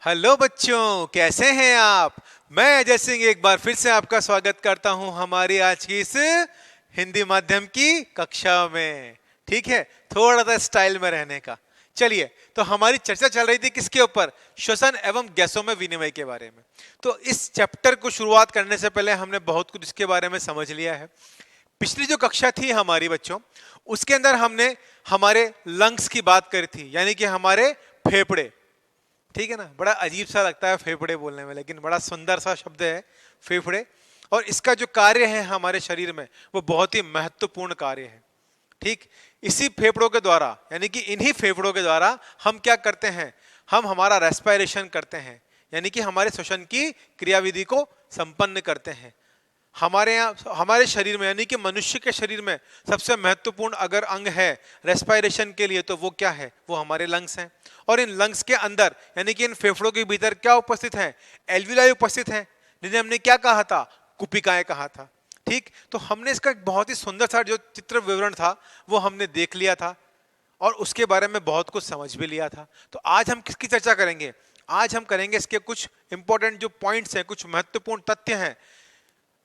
Hello बच्चों, कैसे हैं आप। मैं अजय सिंह एक बार फिर से आपका स्वागत करता हूं हमारी आज की इस हिंदी माध्यम की कक्षा में। ठीक है, थोड़ा सा स्टाइल में रहने का। चलिए, तो हमारी चर्चा चल रही थी किसके ऊपर? श्वसन एवं गैसों में विनिमय के बारे में। तो इस चैप्टर को शुरुआत करने से पहले हमने बहुत कुछ इसके बारे में समझ लिया है। पिछली जो कक्षा थी हमारी बच्चों, उसके अंदर हमने हमारे लंग्स की बात करी थी, यानी कि हमारे फेफड़े। ठीक है ना, बड़ा अजीब सा लगता है फेफड़े बोलने में, लेकिन बड़ा सुंदर सा शब्द है फेफड़े। और इसका जो कार्य है हमारे शरीर में, वो बहुत ही महत्वपूर्ण कार्य है। ठीक, इसी फेफड़ों के द्वारा, यानी कि इन्हीं फेफड़ों के द्वारा हम क्या करते हैं, हम हमारा रेस्पिरेशन करते हैं, यानी कि हमारे श्वसन की क्रियाविधि को संपन्न करते हैं। हमारे यहाँ हमारे शरीर में, यानी कि मनुष्य के शरीर में सबसे महत्वपूर्ण अगर अंग है रेस्पिरेशन के लिए, तो वो क्या है? वो हमारे लंग्स हैं। और इन लंग्स के अंदर, यानी कि इन फेफड़ों के भीतर क्या उपस्थित है? एल्विलाई उपस्थित है, जिन्हें हमने क्या कहा था? कुपिकाएं कहा था। ठीक, तो हमने इसका एक बहुत ही सुंदर सा जो चित्र विवरण था वो हमने देख लिया था, और उसके बारे में बहुत कुछ समझ भी लिया था। तो आज हम किसकी चर्चा करेंगे? आज हम करेंगे इसके कुछ इंपॉर्टेंट जो पॉइंट्स हैं, कुछ महत्वपूर्ण तथ्य हैं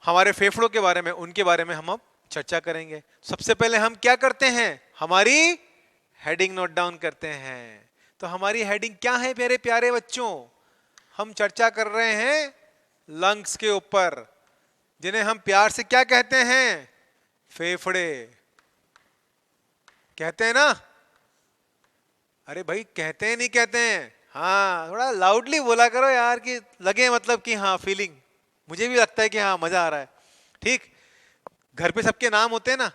हमारे फेफड़ों के बारे में, उनके बारे में हम अब चर्चा करेंगे। सबसे पहले हम क्या करते हैं? हमारी हेडिंग नोट डाउन करते हैं। तो हमारी हेडिंग क्या है मेरे प्यारे बच्चों? हम चर्चा कर रहे हैं लंग्स के ऊपर, जिन्हें हम प्यार से क्या कहते हैं? फेफड़े कहते हैं ना? अरे भाई, कहते हैं नहीं कहते हैं? हाँ, थोड़ा लाउडली बोला करो यार, कि लगे मतलब कि हाँ फीलिंग। मुझे भी लगता है कि हाँ मजा आ रहा है। ठीक, घर पे सबके नाम होते हैं ना,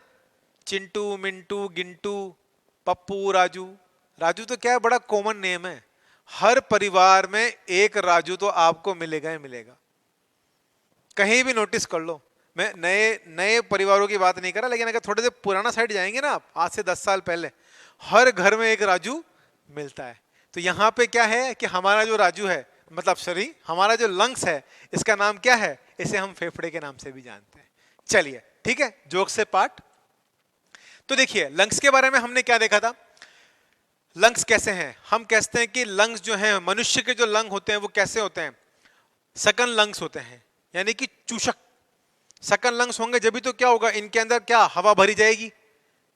चिंटू, मिंटू, गिंटू, पप्पू, राजू। राजू तो क्या है, बड़ा कॉमन नेम है। हर परिवार में एक राजू तो आपको मिलेगा ही मिलेगा, कहीं भी नोटिस कर लो। मैं नए नए परिवारों की बात नहीं कर रहा, लेकिन अगर थोड़े से पुराना साइड जाएंगे ना आप, आज से 10 साल पहले, हर घर में एक राजू मिलता है। तो यहाँ पे क्या है कि हमारा जो राजू है, मतलब सॉरी, हमारा जो लंग्स है, इसका नाम क्या है? इसे हम फेफड़े के नाम से भी जानते हैं। चलिए, ठीक है, जोक से पार्ट। तो देखिए, लंग्स के बारे में हमने क्या देखा था? लंग्स कैसे हैं? हम कहते हैं कि लंग्स जो हैं, मनुष्य के जो लंग होते हैं वो कैसे होते हैं? सकन लंग्स होते हैं, यानी कि चूषक। सकन लंग्स होंगे जब भी तो क्या होगा, इनके अंदर क्या हवा भरी जाएगी।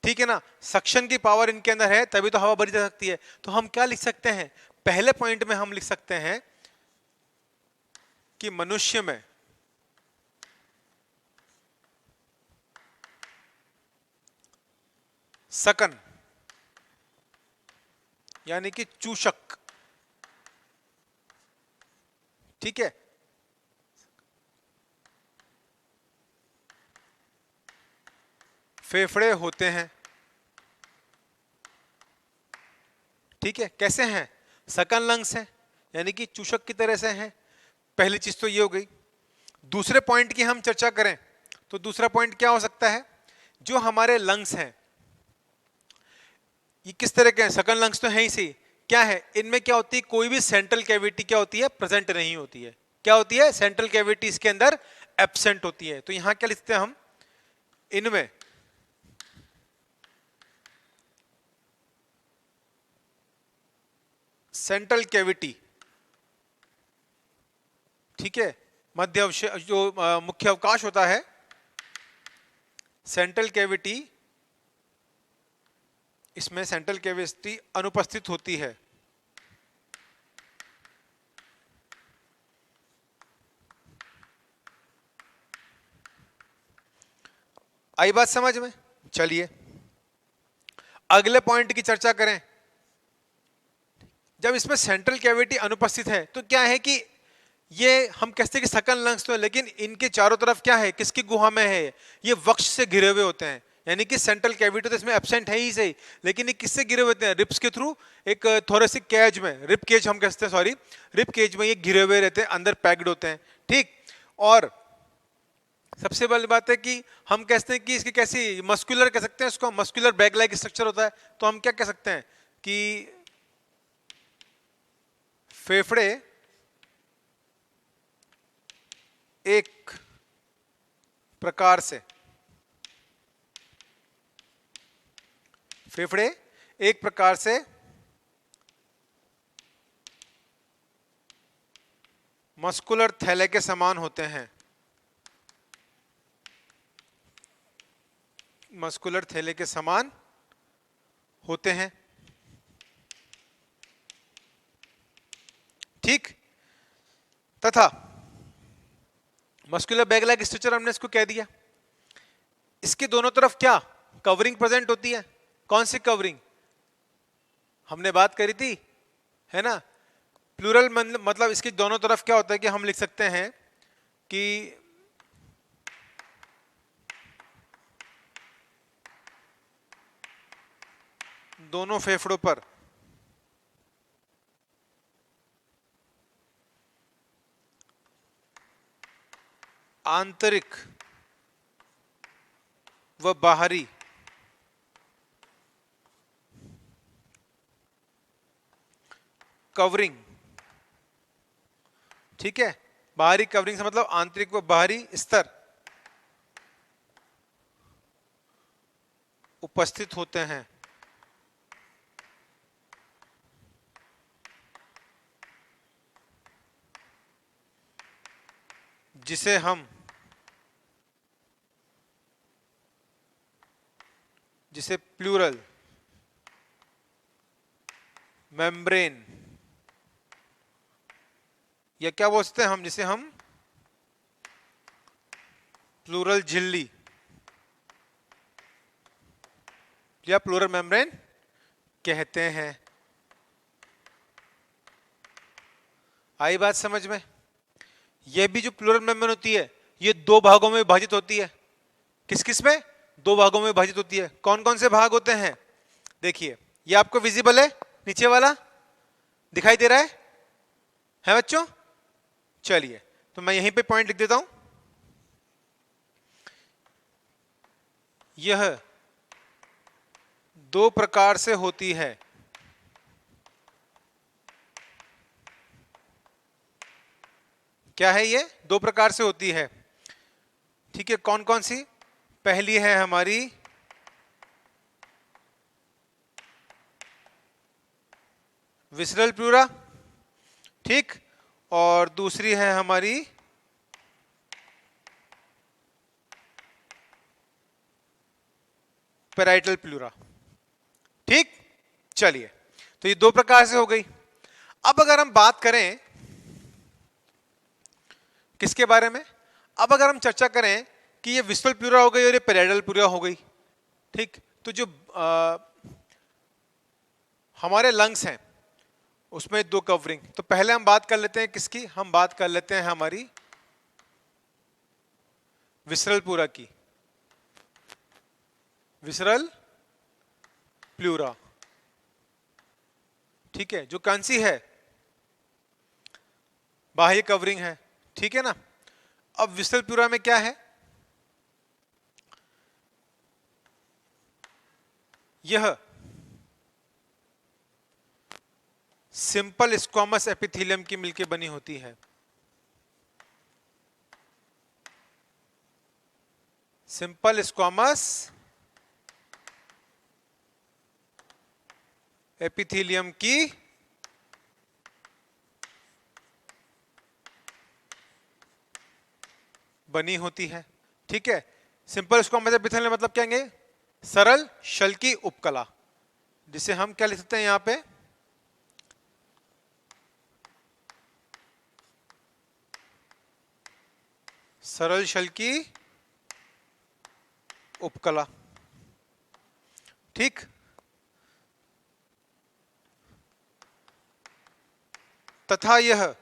ठीक है ना, सक्शन की पावर इनके अंदर है, तभी तो हवा भरी जा सकती है। तो हम क्या लिख सकते हैं? पहले पॉइंट में हम लिख सकते हैं कि मनुष्य में सकन, यानी कि चूषक, ठीक है, फेफड़े होते हैं। ठीक है, कैसे हैं? सकन लंग्स हैं, यानी कि चूषक की तरह से हैं। पहली चीज तो ये हो गई। दूसरे पॉइंट की हम चर्चा करें तो दूसरा पॉइंट क्या हो सकता है? जो हमारे लंग्स हैं, ये किस तरह के हैं? सकन लंग्स तो है ही सही। क्या है इनमें? क्या होती है? कोई भी सेंट्रल कैविटी क्या होती है? प्रेजेंट नहीं होती है। क्या होती है? सेंट्रल कैविटी इसके अंदर एब्सेंट होती है। तो यहां क्या लिखते हैं हम? इनमें सेंट्रल कैविटी, ठीक है, मध्य जो मुख्य अवकाश होता है, सेंट्रल कैविटी, इसमें सेंट्रल कैविटी अनुपस्थित होती है। आई बात समझ में? चलिए, अगले पॉइंट की चर्चा करें। जब इसमें सेंट्रल कैविटी अनुपस्थित है तो क्या है कि ये हम कहते हैं कि सकन लंग्स तो है, लेकिन इनके चारों तरफ क्या है? किसकी गुहा में है? ये वक्ष से घिरे हुए होते हैं, यानी कि सेंट्रल कैविटी तो इसमें एब्सेंट है ही सही, लेकिन ये किससे घिरे हुए होते हैं? रिब्स के थ्रू, एक थोरेसिक कैज में, रिब केज हम कहते हैं, सॉरी, रिब केज में ये घिरे हुए रहते हैं, अंदर पैक्ड होते हैं। ठीक, और सबसे बड़ी बात है कि हम कहते हैं कि इसकी कैसी मस्कुलर कह सकते हैं इसको, मस्कुलर बैग लाइक स्ट्रक्चर होता है। तो हम क्या कह सकते हैं कि फेफड़े एक प्रकार से, फेफड़े एक प्रकार से मस्कुलर थैले के समान होते हैं, मस्कुलर थैले के समान होते हैं। ठीक, तथा मस्कुलर बैग लाइक स्ट्रक्चर हमने इसको कह दिया। इसके दोनों तरफ क्या कवरिंग प्रेजेंट होती है? कौन सी कवरिंग? हमने बात करी थी, है ना, प्लूरल मतलब इसके दोनों तरफ क्या होता है कि हम लिख सकते हैं कि दोनों फेफड़ों पर आंतरिक व बाहरी कवरिंग, ठीक है, बाहरी कवरिंग से मतलब आंतरिक व बाहरी स्तर उपस्थित होते हैं, जिसे प्लूरल मेम्ब्रेन या क्या बोलते हैं हम, जिसे हम प्लूरल झिल्ली या प्लूरल मेम्ब्रेन कहते हैं। आई बात समझ में? यह भी जो प्लूरल मेम्ब्रेन होती है ये दो भागों में विभाजित होती है। किस किस में? दो भागों में विभाजित होती है। कौन कौन से भाग होते हैं? देखिए, ये आपको विजिबल है, नीचे वाला दिखाई दे रहा है बच्चों? चलिए, तो मैं यहीं पे पॉइंट लिख देता हूं। यह दो प्रकार से होती है। क्या है ये? दो प्रकार से होती है। ठीक है, कौन कौन सी? पहली है हमारी विसरल प्लूरा, ठीक, और दूसरी है हमारी पैराइटल प्लूरा। ठीक, चलिए, तो ये दो प्रकार से हो गई। अब अगर हम बात करें किसके बारे में? अब अगर हम चर्चा करें कि ये विसरल प्लूरा हो गई और ये पैराइटल प्लूरा हो गई, ठीक, तो जो हमारे लंग्स हैं उसमें दो कवरिंग, तो पहले हम बात कर लेते हैं किसकी? हम बात कर लेते हैं हमारी विसरल प्लूरा की, विसरल प्लूरा, ठीक है, जो कौन सी है? बाह्य कवरिंग है, ठीक है ना। अब विसरल प्लूरा में क्या है? यह सिंपल स्क्वामस एपिथेलियम की मिलकर बनी होती है। सिंपल स्क्वामस एपिथेलियम की बनी होती है, ठीक है। सिंपल स्क्वामस एपिथेलियम मतलब क्या है? सरल शल की उपकला, जिसे हम क्या लिख सकते हैं यहां पे? सरल शल की उपकला, ठीक। तथा यह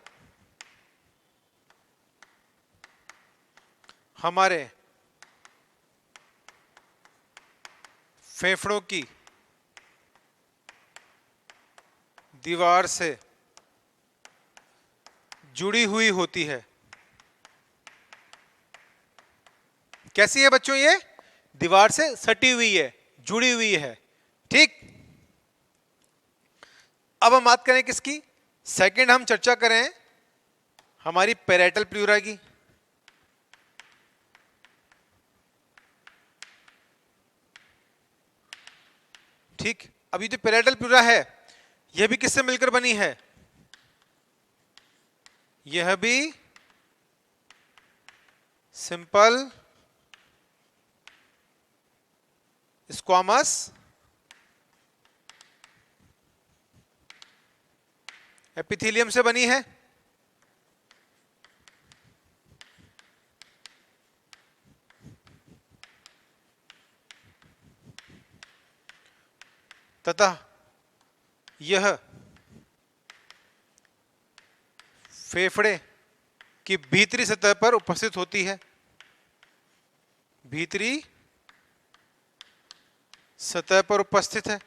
हमारे फेफड़ों की दीवार से जुड़ी हुई होती है। कैसी है बच्चों? ये दीवार से सटी हुई है, जुड़ी हुई है, ठीक। अब हम बात करें किसकी? सेकंड हम चर्चा करें हमारी पैराइटल प्लूरा की। ठीक, अभी जो पैराइटल प्लूरा है यह भी किससे मिलकर बनी है? यह भी सिंपल स्क्वामस एपिथेलियम से बनी है। तथा यह फेफड़े की भीतरी सतह पर उपस्थित होती है। भीतरी सतह पर उपस्थित है।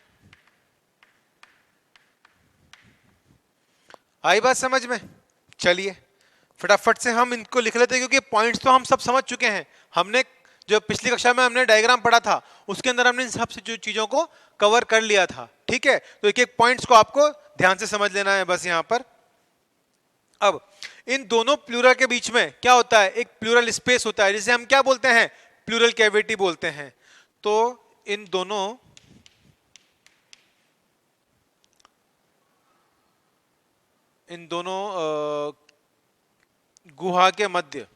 आई बात समझ में? चलिए फटाफट से हम इनको लिख लेते हैं, क्योंकि पॉइंट्स तो हम सब समझ चुके हैं। हमने जो पिछली कक्षा में हमने डायग्राम पढ़ा था उसके अंदर हमने इन सब जो चीजों को कवर कर लिया था। ठीक है, तो एक एक पॉइंट्स को आपको ध्यान से समझ लेना है बस यहां पर। अब इन दोनों प्लूरल के बीच में क्या होता है? एक प्लूरल स्पेस होता है, जिसे हम क्या बोलते हैं? प्लूरल कैविटी बोलते हैं। तो इन दोनों गुहा के मध्य,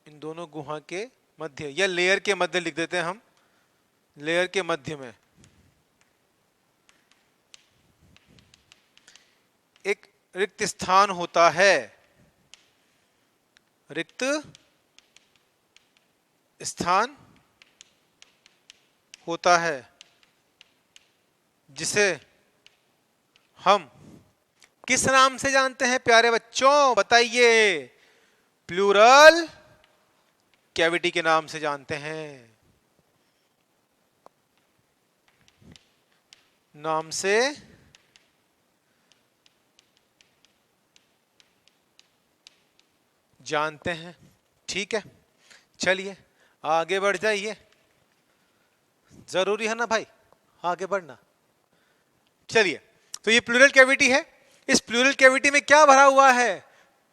इन दोनों गुहा के मध्य या लेयर के मध्य लिख देते हैं हम, लेयर के मध्य में एक रिक्त स्थान होता है। रिक्त स्थान होता है जिसे हम किस नाम से जानते हैं प्यारे बच्चों? बताइए। प्लूरल कैविटी के नाम से जानते हैं। नाम से जानते हैं। ठीक है, चलिए आगे बढ़ जाइए। जरूरी है ना भाई आगे बढ़ना। चलिए, तो ये प्लूरल कैविटी है। इस प्लूरल कैविटी में क्या भरा हुआ है?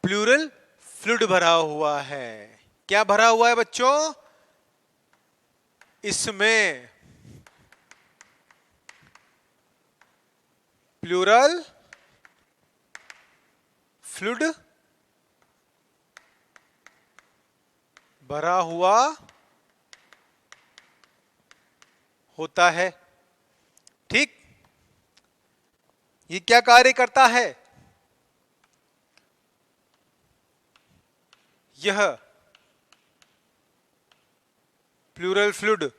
प्लूरल फ्लूइड भरा हुआ है। क्या भरा हुआ है बच्चों? इसमें प्लूरल फ्लूइड भरा हुआ होता है। ठीक, ये क्या कार्य करता है? यह प्लूरल फ्लूइड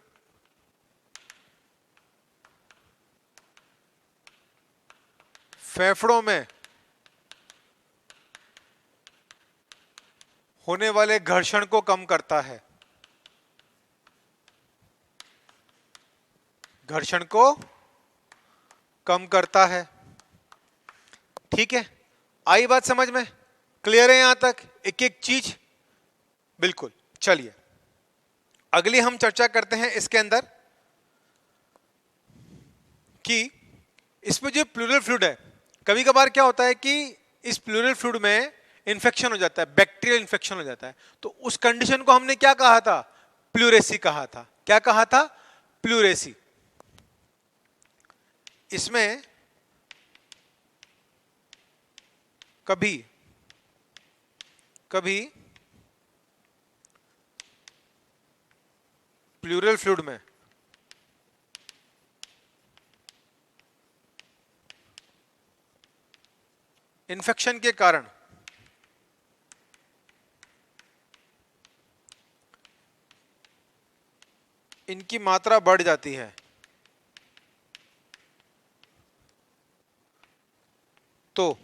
फेफड़ों में होने वाले घर्षण को कम करता है। घर्षण को कम करता है। ठीक है, आई बात समझ में? क्लियर है यहां तक एक एक चीज? बिल्कुल। चलिए अगली हम चर्चा करते हैं इसके अंदर कि इसमें जो प्लूरल फ्लूइड है, कभी कभार क्या होता है कि इस प्लूरल फ्लूइड में इंफेक्शन हो जाता है, बैक्टीरियल इंफेक्शन हो जाता है। तो उस कंडीशन को हमने क्या कहा था? प्लूरेसी कहा था। क्या कहा था? प्लूरेसी। इसमें कभी कभी प्लूरल फ्लूइड में इंफेक्शन के कारण इनकी मात्रा बढ़ जाती है। तो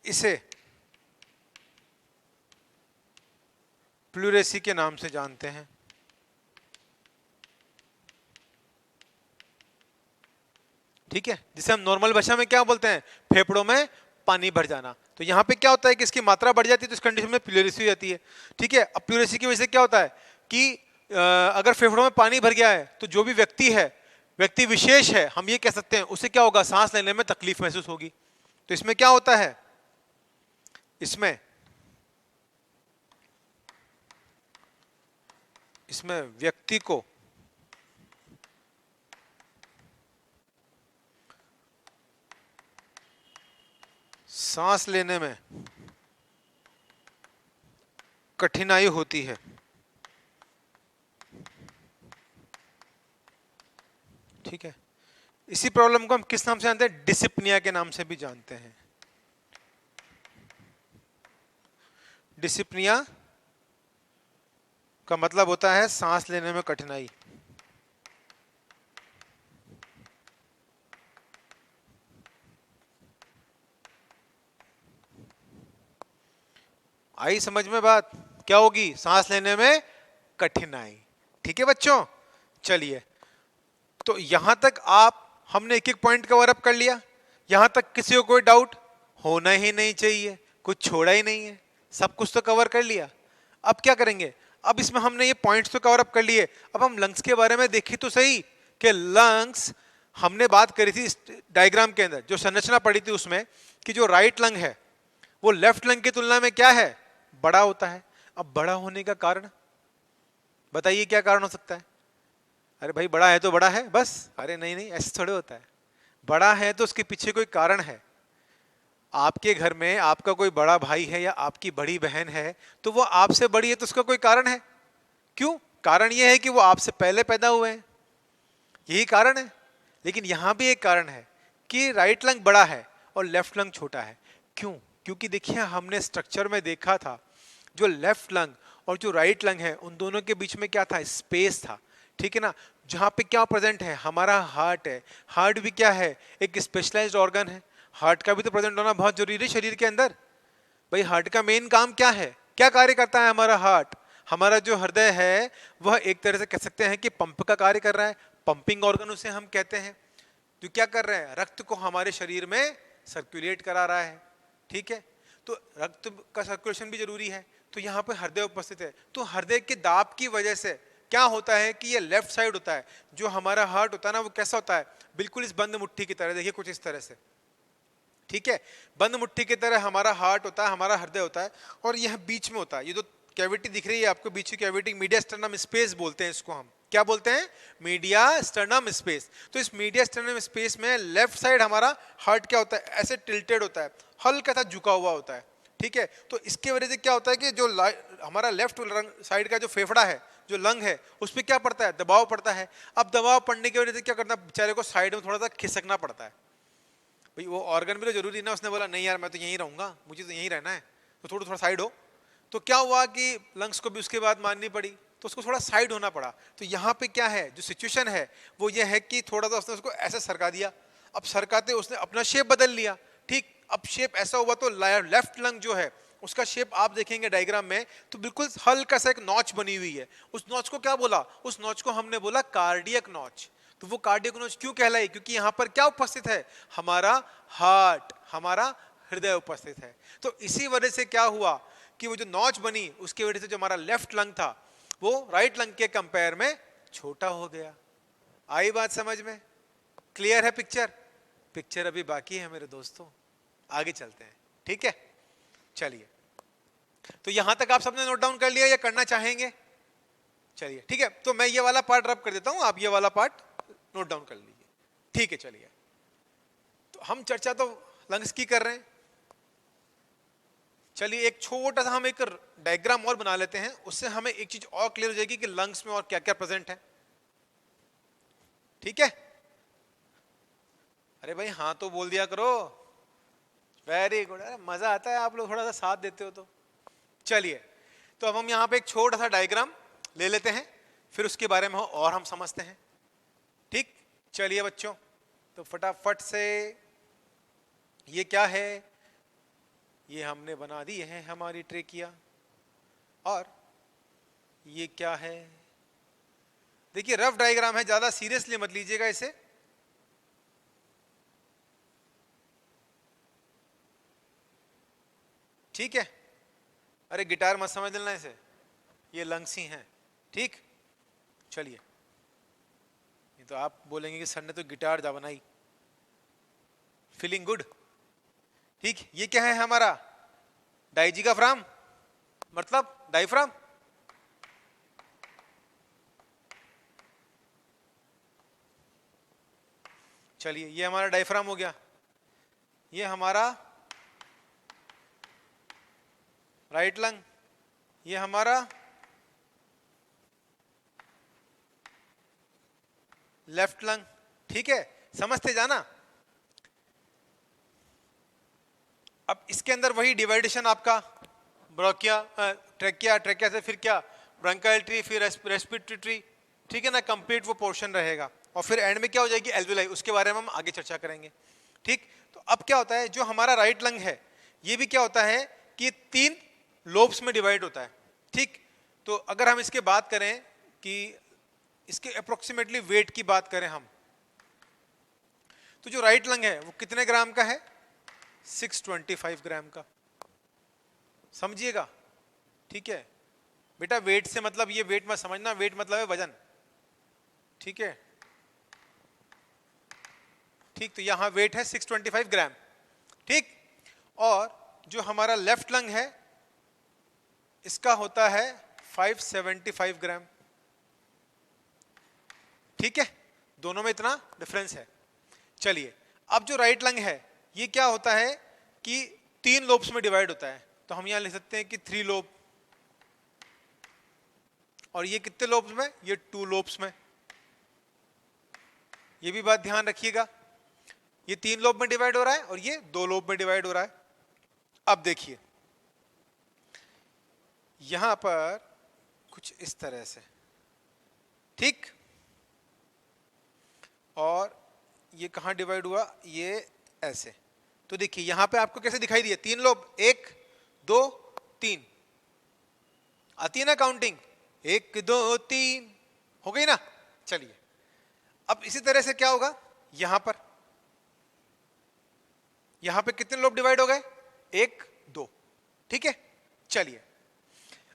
इसे प्लूरेसी के नाम से जानते हैं। ठीक है, जिसे हम नॉर्मल भाषा में क्या बोलते हैं? फेफड़ों में पानी भर जाना। तो यहां पे क्या होता है कि इसकी मात्रा बढ़ जाती है, तो इस कंडीशन में प्लूरेसी हो जाती है। ठीक है, अब प्लूरेसी की वजह से क्या होता है कि अगर फेफड़ों में पानी भर गया है तो जो भी व्यक्ति है, व्यक्ति विशेष है, हम ये कह सकते हैं, उसे क्या होगा? सांस लेने में तकलीफ महसूस होगी। तो इसमें क्या होता है? इसमें व्यक्ति को सांस लेने में कठिनाई होती है, ठीक है। इसी प्रॉब्लम को हम किस नाम से जानते हैं? डिसिप्निया के नाम से भी जानते हैं। डिसिप्निया का मतलब होता है सांस लेने में कठिनाई। आई समझ में बात? क्या होगी? सांस लेने में कठिनाई। ठीक है बच्चों, चलिए। तो यहां तक आप हमने एक एक पॉइंट कवर अप कर लिया। यहां तक किसी को कोई डाउट होना ही नहीं चाहिए, कुछ छोड़ा ही नहीं है, सब कुछ तो कवर कर लिया। अब क्या करेंगे? अब इसमें हमने ये पॉइंट्स तो कवर अप कर लिए, अब हम लंग्स के बारे में देखिए तो सही कि लंग्स हमने बात करी थी डायग्राम के अंदर, जो संरचना पड़ी थी उसमें, कि जो राइट लंग है वो लेफ्ट लंग की तुलना में क्या है? बड़ा होता है। अब बड़ा होने का कारण बताइए, क्या कारण हो सकता है? अरे भाई बड़ा है तो बड़ा है बस। अरे नहीं नहीं, ऐसे थोड़े होता है। बड़ा है तो उसके पीछे कोई कारण है। आपके घर में आपका कोई बड़ा भाई है या आपकी बड़ी बहन है, तो वो आपसे बड़ी है तो उसका कोई कारण है। क्यों? कारण ये है कि वो आपसे पहले पैदा हुए हैं, यही कारण है। लेकिन यहां भी एक कारण है कि राइट लंग बड़ा है और लेफ्ट लंग छोटा है। क्यों? क्योंकि देखिए हमने स्ट्रक्चर में देखा था, जो लेफ्ट लंग और जो राइट लंग है उन दोनों के बीच में क्या था? स्पेस था, ठीक है ना। जहां पे क्या प्रेजेंट है? हमारा हार्ट है। हार्ट भी क्या है? एक स्पेशलाइज्ड ऑर्गन है। हार्ट का भी तो प्रेजेंट होना बहुत जरूरी है शरीर के अंदर। भाई हार्ट का मेन काम क्या है? क्या कार्य करता है हमारा हार्ट? हमारा जो हृदय है वह एक तरह से कह सकते हैं कि पंप का कार्य कर रहा है। पंपिंग ऑर्गन उसे हम कहते हैं, जो क्या कर रहे हैं? रक्त को हमारे शरीर में सर्कुलेट करा रहा है, ठीक है। तो रक्त का सर्कुलेशन भी जरूरी है। तो यहाँ पे हृदय उपस्थित है, तो हृदय के दाब की वजह से क्या होता है कि ये लेफ्ट साइड होता है। जो हमारा हार्ट होता है ना, वो कैसा होता है? बिल्कुल इस बंद मुट्ठी की तरह, देखिए कुछ इस तरह से, ठीक है। बंद मुट्ठी की तरह हमारा हार्ट होता है, हमारा हृदय होता है, और यह बीच में होता है। ये जो कैविटी दिख रही है आपको बीच की कैविटी, मीडिया स्टर्नम स्पेस बोलते हैं इसको हम। क्या बोलते हैं? Media sternum space. तो इस मीडिया स्टर्नम स्पेस में लेफ्ट साइड हमारा हार्ट क्या होता है? ऐसे टिल्टेड होता है, हल्का सा झुका हुआ होता है, ठीक है। तो इसके वजह से क्या होता है कि जो हमारा लेफ्ट साइड का जो फेफड़ा है, जो लंग है, उस पर क्या पड़ता है? दबाव पड़ता है। अब दबाव पड़ने की वजह से क्या करना है? बेचारे को साइड में थोड़ा सा खिसकना पड़ता है। भाई वो ऑर्गन भी तो जरूरी ना। उसने बोला नहीं यार मैं तो यहीं रहूंगा, मुझे तो यहीं रहना है, तो थोड़ा थोड़ा साइड हो। तो क्या हुआ कि लंग्स को भी उसके बाद माननी पड़ी, तो उसको थोड़ा साइड होना पड़ा। तो यहाँ पे क्या है, जो सिचुएशन है वो ये है कि थोड़ा सा उसने उसको ऐसे सरका दिया। अब सरकाते उसने अपना शेप बदल लिया, ठीक। अब शेप ऐसा हुआ तो लेफ्ट लंग जो है उसका शेप आप देखेंगे डायग्राम में, तो बिल्कुल हल्का सा एक नॉच बनी हुई है। उस नॉच को क्या बोला? उस नॉच को हमने बोला कार्डियक नॉच। तो वो कार्डियक नॉच क्यों कहलाई? क्योंकि यहाँ पर क्या उपस्थित है? हमारा हार्ट, हमारा हृदय उपस्थित है। तो इसी वजह से क्या हुआ कि वो जो नॉच बनी, उसकी वजह से जो हमारा लेफ्ट लंग था वो राइट लंग के कंपेयर में छोटा हो गया। आई बात समझ में? क्लियर है पिक्चर? पिक्चर अभी बाकी है मेरे दोस्तों, आगे चलते हैं, ठीक है। चलिए, तो यहां तक आप सबने नोट डाउन कर लिया या करना चाहेंगे? चलिए ठीक है, तो मैं ये वाला पार्ट रब कर देता हूं, आप ये वाला पार्ट नोट डाउन कर लीजिए, ठीक है। चलिए, तो हम चर्चा तो लंग्स की कर रहे हैं। चलिए एक छोटा सा हम एक डायग्राम और बना लेते हैं, उससे हमें एक चीज और क्लियर हो जाएगी कि लंग्स में और क्या क्या प्रेजेंट है, ठीक है। अरे भाई हाँ तो बोल दिया करो, वेरी गुड। अरे मजा आता है आप लोग थोड़ा सा साथ देते हो तो। चलिए, तो अब हम यहाँ पे एक छोटा सा डायग्राम ले लेते हैं, फिर उसके बारे में और हम समझते हैं, ठीक। चलिए बच्चों, तो फटाफट से ये क्या है? ये हमने बना दी है हमारी ट्रेकिया। और ये क्या है? देखिए रफ डायग्राम है, ज्यादा सीरियसली मत लीजिएगा इसे। ठीक है, अरे गिटार मत समझ लेना इसे, ये लंग्स ही हैं, ठीक। चलिए, ये तो आप बोलेंगे कि सर ने तो गिटार जा बनाई, फीलिंग गुड, ठीक। ये क्या है हमारा? डाइजी का फ्राम, मतलब डाइफ्राम। चलिए, ये हमारा डायफ्राम हो गया, ये हमारा राइट लंग, ये हमारा लेफ्ट लंग, ठीक है, समझते जाना। अब इसके अंदर वही डिवाइडेशन आपका ब्रोकिया, ट्रेकिया, ट्रेकिया से फिर क्या ब्रोंकाइल ट्री, फिर रेस्पिरेटरी ट्री, ठीक है ना, कंप्लीट वो पोर्शन रहेगा। और फिर एंड में क्या हो जाएगी एल्वियोलाई, उसके बारे में हम आगे चर्चा करेंगे, ठीक। तो अब क्या होता है, जो हमारा राइट लंग है ये भी क्या होता है कि 3 लोब्स में डिवाइड होता है, ठीक। तो अगर हम इसके बात करें कि इसके अप्रोक्सीमेटली वेट की बात करें हम, तो जो राइट लंग है वो कितने ग्राम का है, 625 ग्राम का, समझिएगा, ठीक है बेटा। वेट से मतलब ये वेट मत समझना, वेट मतलब है वजन, ठीक है, ठीक। तो यहां वेट है 625 ग्राम, ठीक। और जो हमारा लेफ्ट लंग है इसका होता है 575 ग्राम, ठीक है, दोनों में इतना डिफरेंस है। चलिए, अब जो राइट लंग है ये क्या होता है कि 3 लोब्स में डिवाइड होता है, तो हम यहां लिख सकते हैं कि 3 लोब, और ये कितने लोब्स में, ये 2 लोब्स में। ये भी बात ध्यान रखिएगा, ये 3 लोब में डिवाइड हो रहा है और ये 2 लोब में डिवाइड हो रहा है। अब देखिए यहां पर कुछ इस तरह से, ठीक, और ये कहां डिवाइड हुआ, ये ऐसे। तो देखिए यहां पे आपको कैसे दिखाई दिए 3 लोब, 1 2 3, आती है ना काउंटिंग, 1 2 3 हो गई ना। चलिए, अब इसी तरह से क्या होगा यहां पे कितने लोब डिवाइड हो गए, 1 2, ठीक है। चलिए,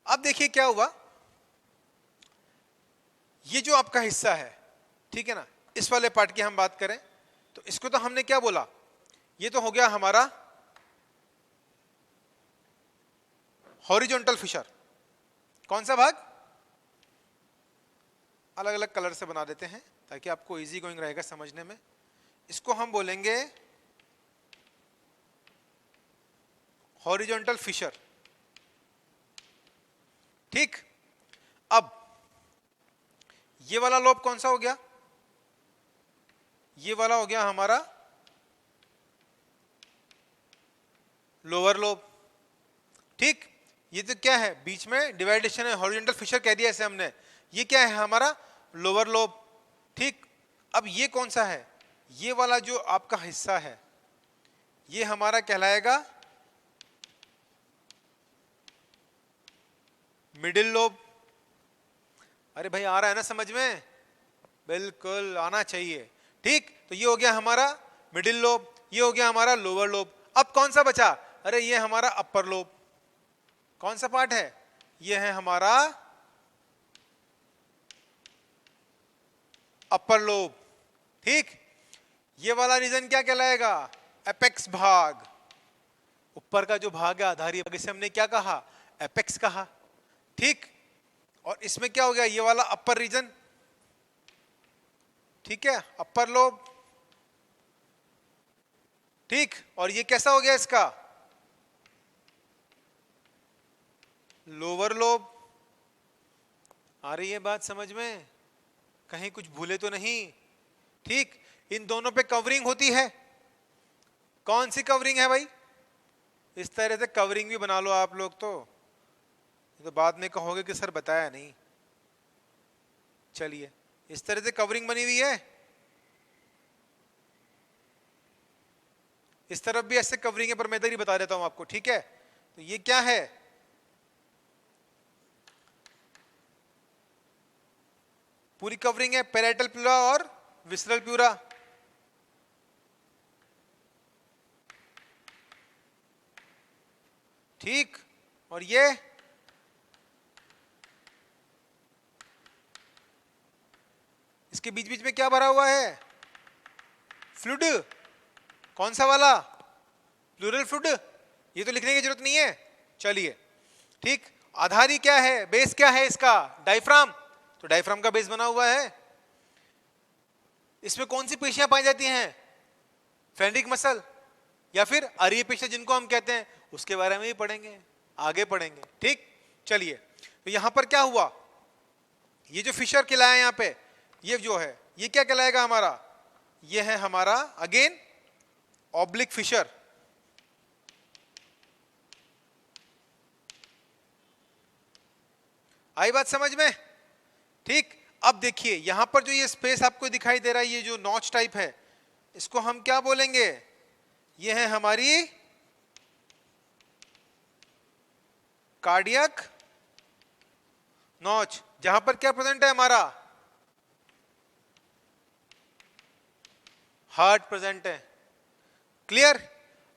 अब देखिए क्या हुआ, ये जो आपका हिस्सा है, ठीक है ना, इस वाले पार्ट की हम बात करें तो इसको तो हमने क्या बोला, ये तो हो गया हमारा हॉरिजॉन्टल फिशर। कौन सा भाग, अलग अलग कलर से बना देते हैं ताकि आपको इजी गोइंग रहेगा समझने में। इसको हम बोलेंगे हॉरिजॉन्टल फिशर, ठीक। अब ये वाला लोब कौन सा हो गया, ये वाला हो गया हमारा लोअर लोब, ठीक। ये तो क्या है, बीच में डिवाइडेशन है, हॉरिजॉन्टल फिशर कह दिया ऐसे हमने। ये क्या है हमारा लोअर लोब, ठीक। अब ये कौन सा है, ये वाला जो आपका हिस्सा है ये हमारा कहलाएगा मिडिल लोब। अरे भाई आ रहा है ना समझ में, बिल्कुल आना चाहिए, ठीक। तो ये हो गया हमारा मिडिल लोब, ये हो गया हमारा लोअर लोब। अब कौन सा बचा, अरे ये हमारा अपर लोब। कौन सा पार्ट है, ये है हमारा अपर लोब, ठीक। ये वाला रीजन क्या कहलाएगा, एपेक्स भाग, ऊपर का जो भाग है आधारी भाग, इसे हमने क्या कहा, एपेक्स कहा, ठीक। और इसमें क्या हो गया, ये वाला अपर रीजन, ठीक है, अपर लोब, ठीक। और ये कैसा हो गया इसका, लोअर लोब। आ रही है बात समझ में, कहीं कुछ भूले तो नहीं, ठीक। इन दोनों पे कवरिंग होती है, कौन सी कवरिंग है भाई, इस तरह से कवरिंग भी बना लो आप लोग, तो बाद में कहोगे कि सर बताया नहीं। चलिए, इस तरह से कवरिंग बनी हुई है, इस तरफ भी ऐसे कवरिंग है, पर मैं इधर ही बता देता हूं आपको, ठीक है। तो ये क्या है, पूरी कवरिंग है, पैराइटल प्यूरा और विसरल प्यूरा, ठीक। और ये इसके बीच बीच में क्या भरा हुआ है, फ्लूइड। कौन सा वाला, प्लूरल फ्लूइड, ये तो लिखने की जरूरत नहीं है। चलिए, ठीक। आधारी क्या है, बेस क्या है इसका, डायफ्राम, तो डायफ्राम का बेस बना हुआ है। इसमें कौन सी पेशियां पाई जाती हैं, फेनरिक मसल या फिर अरीय पेशियां जिनको हम कहते हैं, उसके बारे में भी पढ़ेंगे आगे पढ़ेंगे। ठीक, चलिए, तो यहां पर क्या हुआ, ये जो फिशर कहलाया यहां पे, ये जो है ये क्या कहलाएगा हमारा, ये है हमारा अगेन ऑब्लिक फिशर। आई बात समझ में? ठीक, अब देखिए यहां पर जो ये स्पेस आपको दिखाई दे रहा है, ये जो नॉच टाइप है, इसको हम क्या बोलेंगे, ये है हमारी कार्डियक नॉच, जहां पर क्या प्रेजेंट है हमारा, हार्ट प्रेजेंट है। क्लियर,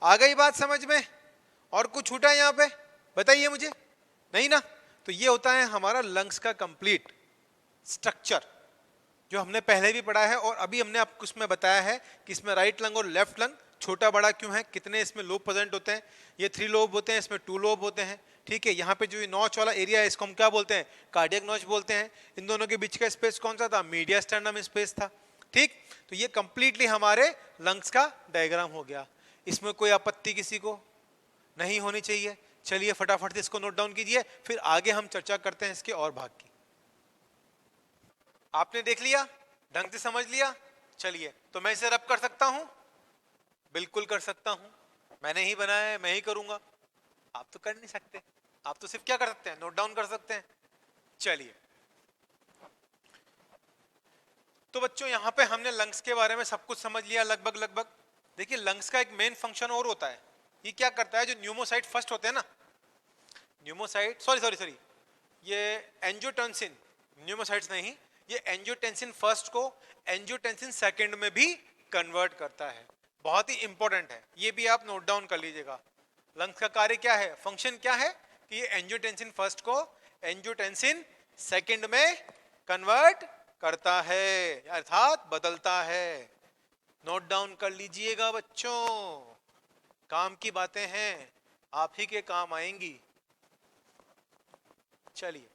आ गई बात समझ में? और कुछ छूटा है यहां पे, बताइए मुझे, नहीं ना? तो ये होता है हमारा लंग्स का कंप्लीट स्ट्रक्चर, जो हमने पहले भी पढ़ा है और अभी हमने आपको इसमें बताया है कि इसमें राइट लंग और लेफ्ट लंग छोटा बड़ा क्यों है, कितने इसमें लोब प्रेजेंट होते हैं। ये 3 लोब होते हैं, इसमें 2 लोब होते हैं। ठीक है, यहाँ पे जो ये नॉच वाला एरिया है, इसको हम क्या बोलते हैं, कार्डियक नॉच बोलते हैं। इन दोनों के बीच का स्पेस कौन सा था, मीडिया स्टर्नम स्पेस था। ठीक, तो ये कंप्लीटली हमारे लंग्स का डायग्राम हो गया। इसमें कोई आपत्ति किसी को नहीं होनी चाहिए। चलिए फटाफट से इसको नोट डाउन कीजिए, फिर आगे हम चर्चा करते हैं इसके और भाग की। आपने देख लिया, ढंग से समझ लिया? चलिए, तो मैं इसे रब कर सकता हूं, बिल्कुल कर सकता हूं, मैंने ही बनाया है, मैं ही करूंगा। आप तो कर नहीं सकते, आप तो सिर्फ क्या कर सकते हैं, नोट डाउन कर सकते हैं। चलिए, तो बच्चों यहां पे हमने लंग्स के बारे में सब कुछ समझ लिया लगभग लगभग। देखिए लंग्स का एक मेन फंक्शन और होता है, ये क्या करता है, जो न्यूमोसाइट फर्स्ट होते हैं ना, न्यूमोसाइट सॉरी सॉरी सॉरी ये एंजियोटेंसिन, न्यूमोसाइट्स नहीं, ये एंजियोटेंसिन फर्स्ट को एंजियोटेंसिन सेकंड में भी कन्वर्ट करता है। बहुत ही इंपॉर्टेंट है, ये भी आप नोट डाउन कर लीजिएगा। लंग्स का कार्य क्या है, फंक्शन क्या है, कि ये एंजियोटेंसिन फर्स्ट को एंजियोटेंसिन सेकंड में कन्वर्ट करता है, अर्थात बदलता है। नोट डाउन कर लीजिएगा बच्चों, काम की बातें हैं, आप ही के काम आएंगी। चलिए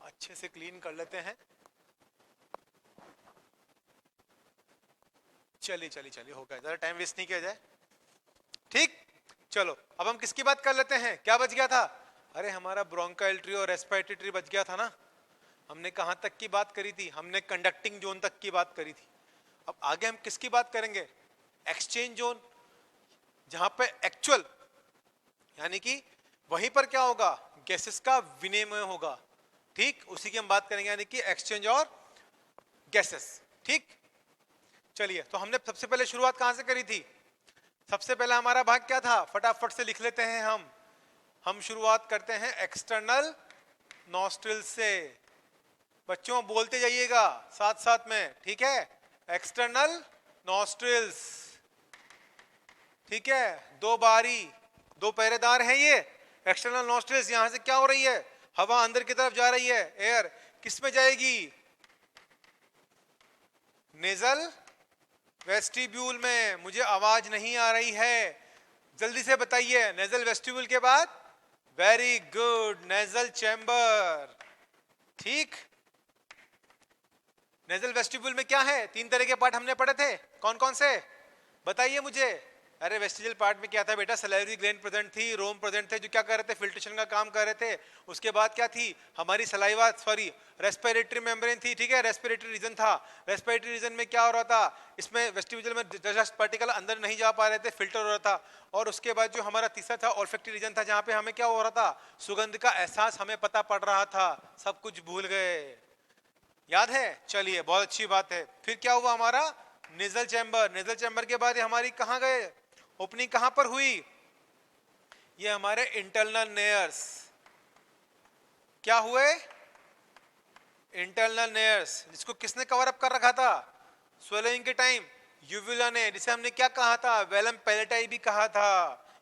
अच्छे से क्लीन कर लेते हैं। चलिए चलिए चलिए, हो गया, ज्यादा टाइम वेस्ट नहीं किया जाए। ठीक, चलो अब हम किसकी बात कर लेते हैं, क्या बच गया था, अरे हमारा ब्रोंकाइल ट्री और रेस्पिरेटरी ट्री बच गया था ना। हमने कहां तक की बात करी थी, हमने कंडक्टिंग जोन तक की बात करी थी। अब आगे हम किसकी बात करेंगे, एक्सचेंज जोन, जहां पे एक्चुअल यानी कि वहीं पर क्या होगा, गैसेस का विनिमय होगा। ठीक, उसी की हम बात करेंगे, यानी कि एक्सचेंज और गैसेस। ठीक, चलिए, तो हमने सबसे पहले शुरुआत कहां से करी थी, सबसे पहला हमारा भाग क्या था, फटाफट से लिख लेते हैं हम शुरुआत करते हैं एक्सटर्नल नॉस्ट्रिल से। बच्चों बोलते जाइएगा साथ साथ में, ठीक है, एक्सटर्नल नॉस्ट्रिल्स। ठीक है, 2 बारी 2 पहरेदार हैं ये एक्सटर्नल नॉस्ट्रिल्स। यहां से क्या हो रही है, हवा अंदर की तरफ जा रही है, एयर किस में जाएगी, नेजल वेस्टिब्यूल में। मुझे आवाज नहीं आ रही है, जल्दी से बताइए, नेजल वेस्टिब्यूल के बाद, वेरी गुड, नेजल चैम्बर। ठीक, नेजल वेस्टिब्यूल में क्या है, 3 तरह के पार्ट हमने पढ़े थे, कौन कौन से बताइए मुझे। अरे वेस्टिजियल पार्ट में क्या था बेटा, सलाइवरी ग्लैंड प्रेजेंट थी, रोम प्रेजेंट थे, जो क्या कर रहे थे, फिल्ट्रेशन का काम कर रहे थे। उसके बाद क्या थी हमारी सलाइवा, सॉरी रेस्पिरेटरी मेम्ब्रेन थी। ठीक है, रेस्पिरेटरी रीजन था। रेस्पिरेटरी रीजन में क्या हो रहा था, इसमें वेस्टिब्यूल में डस्ट पार्टिकल अंदर नहीं जा पा रहे थे, फिल्टर हो रहा था। और उसके बाद जो हमारा तीसरा था ऑल्फैक्टरी रीजन था, जहां पे हमें क्या हो रहा था, सुगंध का एहसास हमें पता पड़ रहा था। सब कुछ भूल गए, याद है? चलिए बहुत अच्छी बात है। फिर क्या हुआ हमारा नेजल चैम्बर, नेजल चैम्बर के बाद हमारी कहां गए, ओपनिंग कहां पर हुई, ये हमारे इंटरनल नेयर्स। क्या हुए, इंटरनल नेयर्स, जिसको किसने कवर अप कर रखा था स्वेलिंग के टाइम, यूविला ने, जिसे हमने क्या कहा था, वेलम पैलेटाई भी कहा था।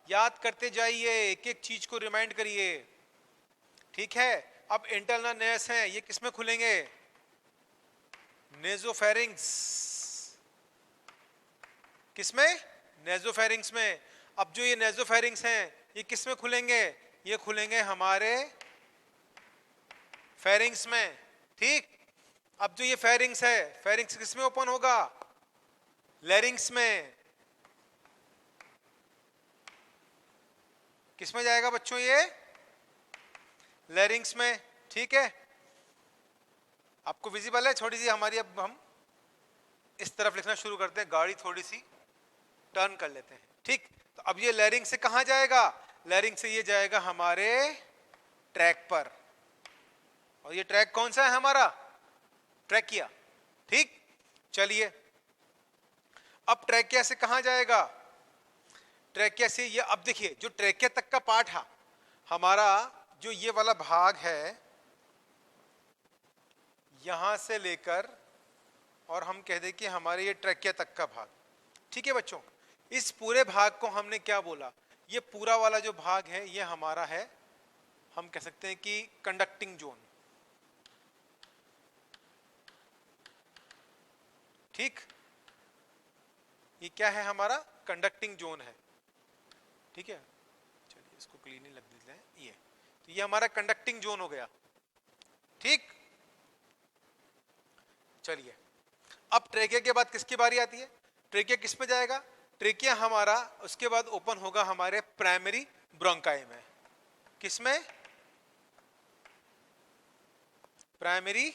याद करते जाइए, एक एक चीज को रिमाइंड करिए। ठीक है, अब इंटरनल नेयर्स हैं, ये किसमें खुलेंगे, नेजोफेरिंग्स। किसमें, नेजोफेरिंग्स में। अब जो ये नेजोफेरिंग्स हैं, ये किसमें खुलेंगे, ये खुलेंगे हमारे फेरिंग्स में। ठीक, अब जो ये फेरिंग्स है, फेरिंग्स किसमें ओपन होगा, लेरिंग्स में। किसमें जाएगा बच्चों ये? लैरिंग्स में। ठीक है, आपको विजिबल है? थोड़ी सी हमारी, अब हम इस तरफ लिखना शुरू करते हैं, गाड़ी थोड़ी सी टर्न कर लेते हैं। ठीक, तो अब ये लैरिंग से कहां जाएगा? लैरिंग से ये जाएगा हमारे ट्रैक पर, और ये ट्रैक कौन सा है हमारा? ट्रैकिया। ठीक, चलिए अब ट्रैकिया से कहां जाएगा? ट्रैकिया से ये, अब देखिए जो ट्रैकिया तक का पार्ट है हमारा, जो ये वाला भाग है यहां से लेकर, और हम कह दें कि हमारे ये ट्रैकिया तक का भाग। ठीक है बच्चों, इस पूरे भाग को हमने क्या बोला? ये पूरा वाला जो भाग है ये हमारा है, हम कह सकते हैं कि कंडक्टिंग जोन। ठीक, ये क्या है हमारा? कंडक्टिंग जोन है। ठीक है, चलिए इसको क्लीन ही लग देते हैं। ये तो ये हमारा कंडक्टिंग जोन हो गया। ठीक, चलिए अब ट्रेकिया के बाद किसकी बारी आती है? ट्रेकिया किस में जाएगा? ट्रेकिया हमारा उसके बाद ओपन होगा हमारे प्राइमरी ब्रोंकाई में। किसमें? Primary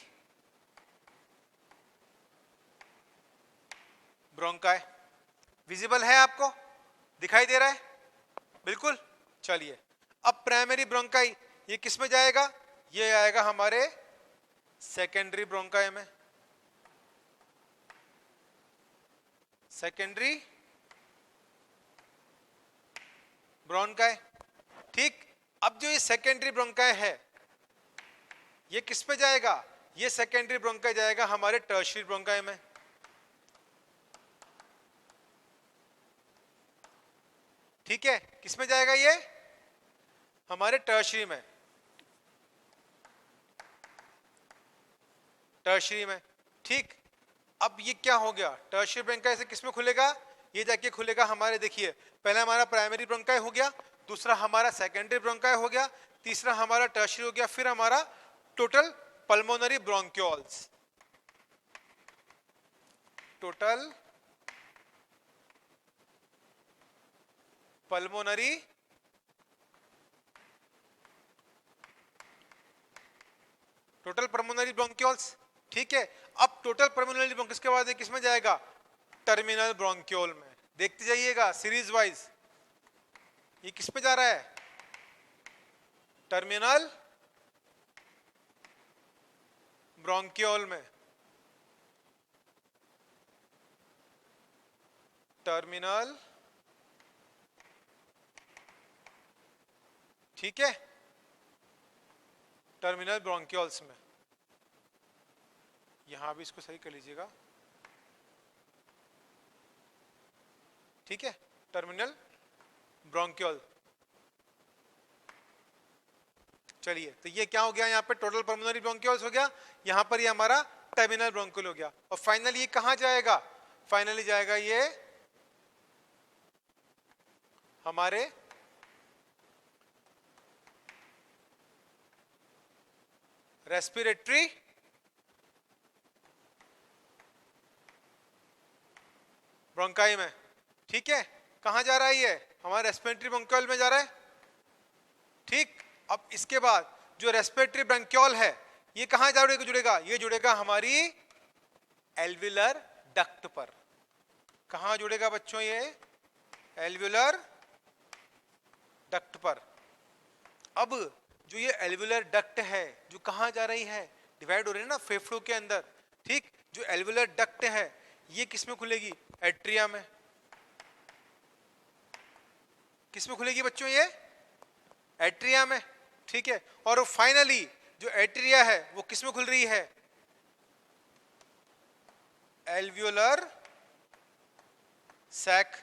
bronchi. विजिबल है आपको? दिखाई दे रहा है? बिल्कुल। चलिए अब प्राइमरी ब्रोंकाई ये किस में जाएगा? ये आएगा हमारे सेकेंडरी ब्रोंकाई में। Secondary bronchi. ठीक, अब जो ये सेकेंडरी ब्रोंकाई है ये किस पे जाएगा? ये सेकेंडरी ब्रोंकाई जाएगा हमारे टर्शियरी ब्रोंकाई में। ठीक है, किस में जाएगा ये? हमारे टर्शियरी में। टर्शियरी में। ठीक, अब ये क्या हो गया? टर्शियरी ब्रोंकाई से किस में खुलेगा? ये जाके खुलेगा हमारे, देखिए पहला हमारा प्राइमरी ब्रोंकाई हो गया, दूसरा हमारा सेकेंडरी ब्रोंकाई हो गया, तीसरा हमारा टर्शियरी हो गया, फिर हमारा total pulmonary bronchioles. Total pulmonary bronchioles. ठीक है, अब टोटल पल्मोनरी ब्रोंक्यूल्स के बाद किस में जाएगा? टर्मिनल ब्रोंक्यूल में। देखते जाइएगा सीरीज वाइज, ये किस पे जा रहा है? टर्मिनल ब्रोंक्यूल में। टर्मिनल, ठीक है, टर्मिनल ब्रोंक्यूल्स में। यहां भी इसको सही कर लीजिएगा। ठीक है, टर्मिनल ब्रोंक्यूल। चलिए, तो ये क्या हो गया? यहाँ पे टोटल पल्मोनरी ब्रोंक्यूल्स हो गया, यहाँ पर ये हमारा टर्मिनल ब्रोंक्यूल हो गया। और फाइनली ये कहां जाएगा? फाइनली जाएगा ये हमारे रेस्पिरेटरी ब्रोंकाई में। ठीक है, कहां जा रहा है ये? हमारे रेस्पिरेटरी ब्रोंक्यूल में जा रहा है। ठीक, अब इसके बाद जो रेस्पिरेटरी ब्रोंक्यूल है ये कहां जुड़ेगा? ये जुड़ेगा हमारी एल्वियुलर डक्ट पर। कहां जुड़ेगा बच्चों? ये एल्वियुलर डक्ट पर। अब जो ये एल्वियुलर डक्ट है जो कहां जा रही है? डिवाइड हो रही है ना फेफड़ों के अंदर। ठीक, जो एल्वियुलर डक्ट है ये किस में खुलेगी? एट्रिया में। किस में खुलेगी बच्चों? ये एट्रिया में। ठीक है, और फाइनली जो एट्रिया है वो किस में खुल रही है? Alveolar sac.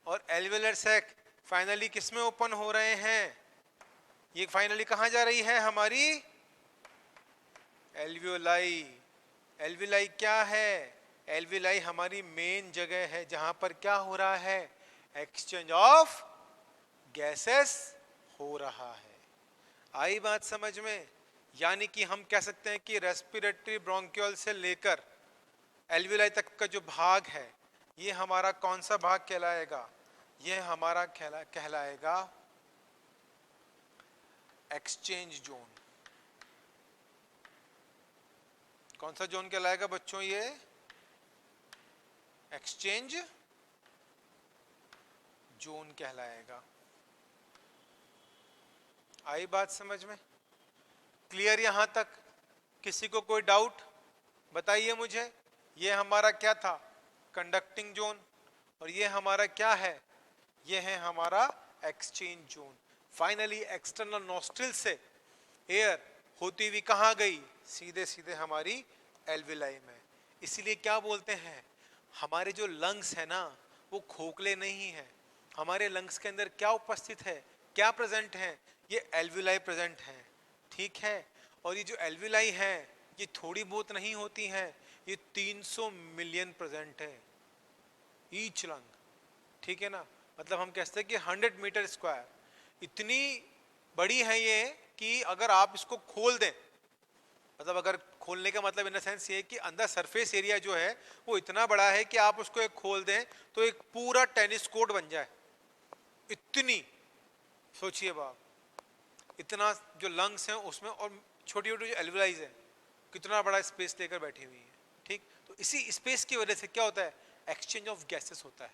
और एल्वियोलर सैक फाइनली किस में ओपन हो रहे हैं? ये फाइनली कहां जा रही है? हमारी एल्वियोलाई। एल्वियोलाई क्या है? एल्वियोलाई हमारी मेन जगह है जहां पर क्या हो रहा है? एक्सचेंज ऑफ गैसेस हो रहा है। आई बात समझ में? यानी कि हम कह सकते हैं कि रेस्पिरेटरी ब्रोंक्यूल से लेकर एल्वियोलाई तक का जो भाग है ये हमारा कौन सा भाग कहलाएगा? ये हमारा कहलाएगा एक्सचेंज जोन। कौन सा जोन कहलाएगा बच्चों? ये एक्सचेंज जोन कहलाएगा। आई बात समझ में? क्लियर यहां तक? किसी को कोई डाउट बताइए मुझे। ये हमारा क्या था? Conducting zone. और ये हमारा क्या है? ये है हमारा exchange zone. Finally external nostril से एयर होती हुई कहां गई? सीधे सीधे हमारी एल्विलाई में। इसीलिए क्या बोलते हैं, हमारे जो लंग्स है ना वो खोखले नहीं है। हमारे लंग्स के अंदर क्या उपस्थित है, क्या प्रेजेंट है? ये एल्विलाई प्रेजेंट है। ठीक है। और ये जो एल्विलाई है ये थोड़ी बहुत नहीं होती है, ये 300 मिलियन प्रेजेंट है ईच लंग। ठीक है ना? मतलब हम कहते हैं कि 100 मीटर स्क्वायर इतनी बड़ी है ये कि अगर आप इसको खोल दें, मतलब अगर खोलने का मतलब इन द सेंस ये कि अंदर सरफेस एरिया जो है वो इतना बड़ा है कि आप उसको एक खोल दें तो एक पूरा टेनिस कोर्ट बन जाए। इतनी, सोचिए बाप, इतना जो लंग्स हैं उसमें, और छोटी छोटी जो एल्विलाइज है कितना बड़ा स्पेस लेकर बैठी हुई है। ठीक, तो इसी स्पेस की वजह से क्या होता है? एक्सचेंज ऑफ गैसेस होता है।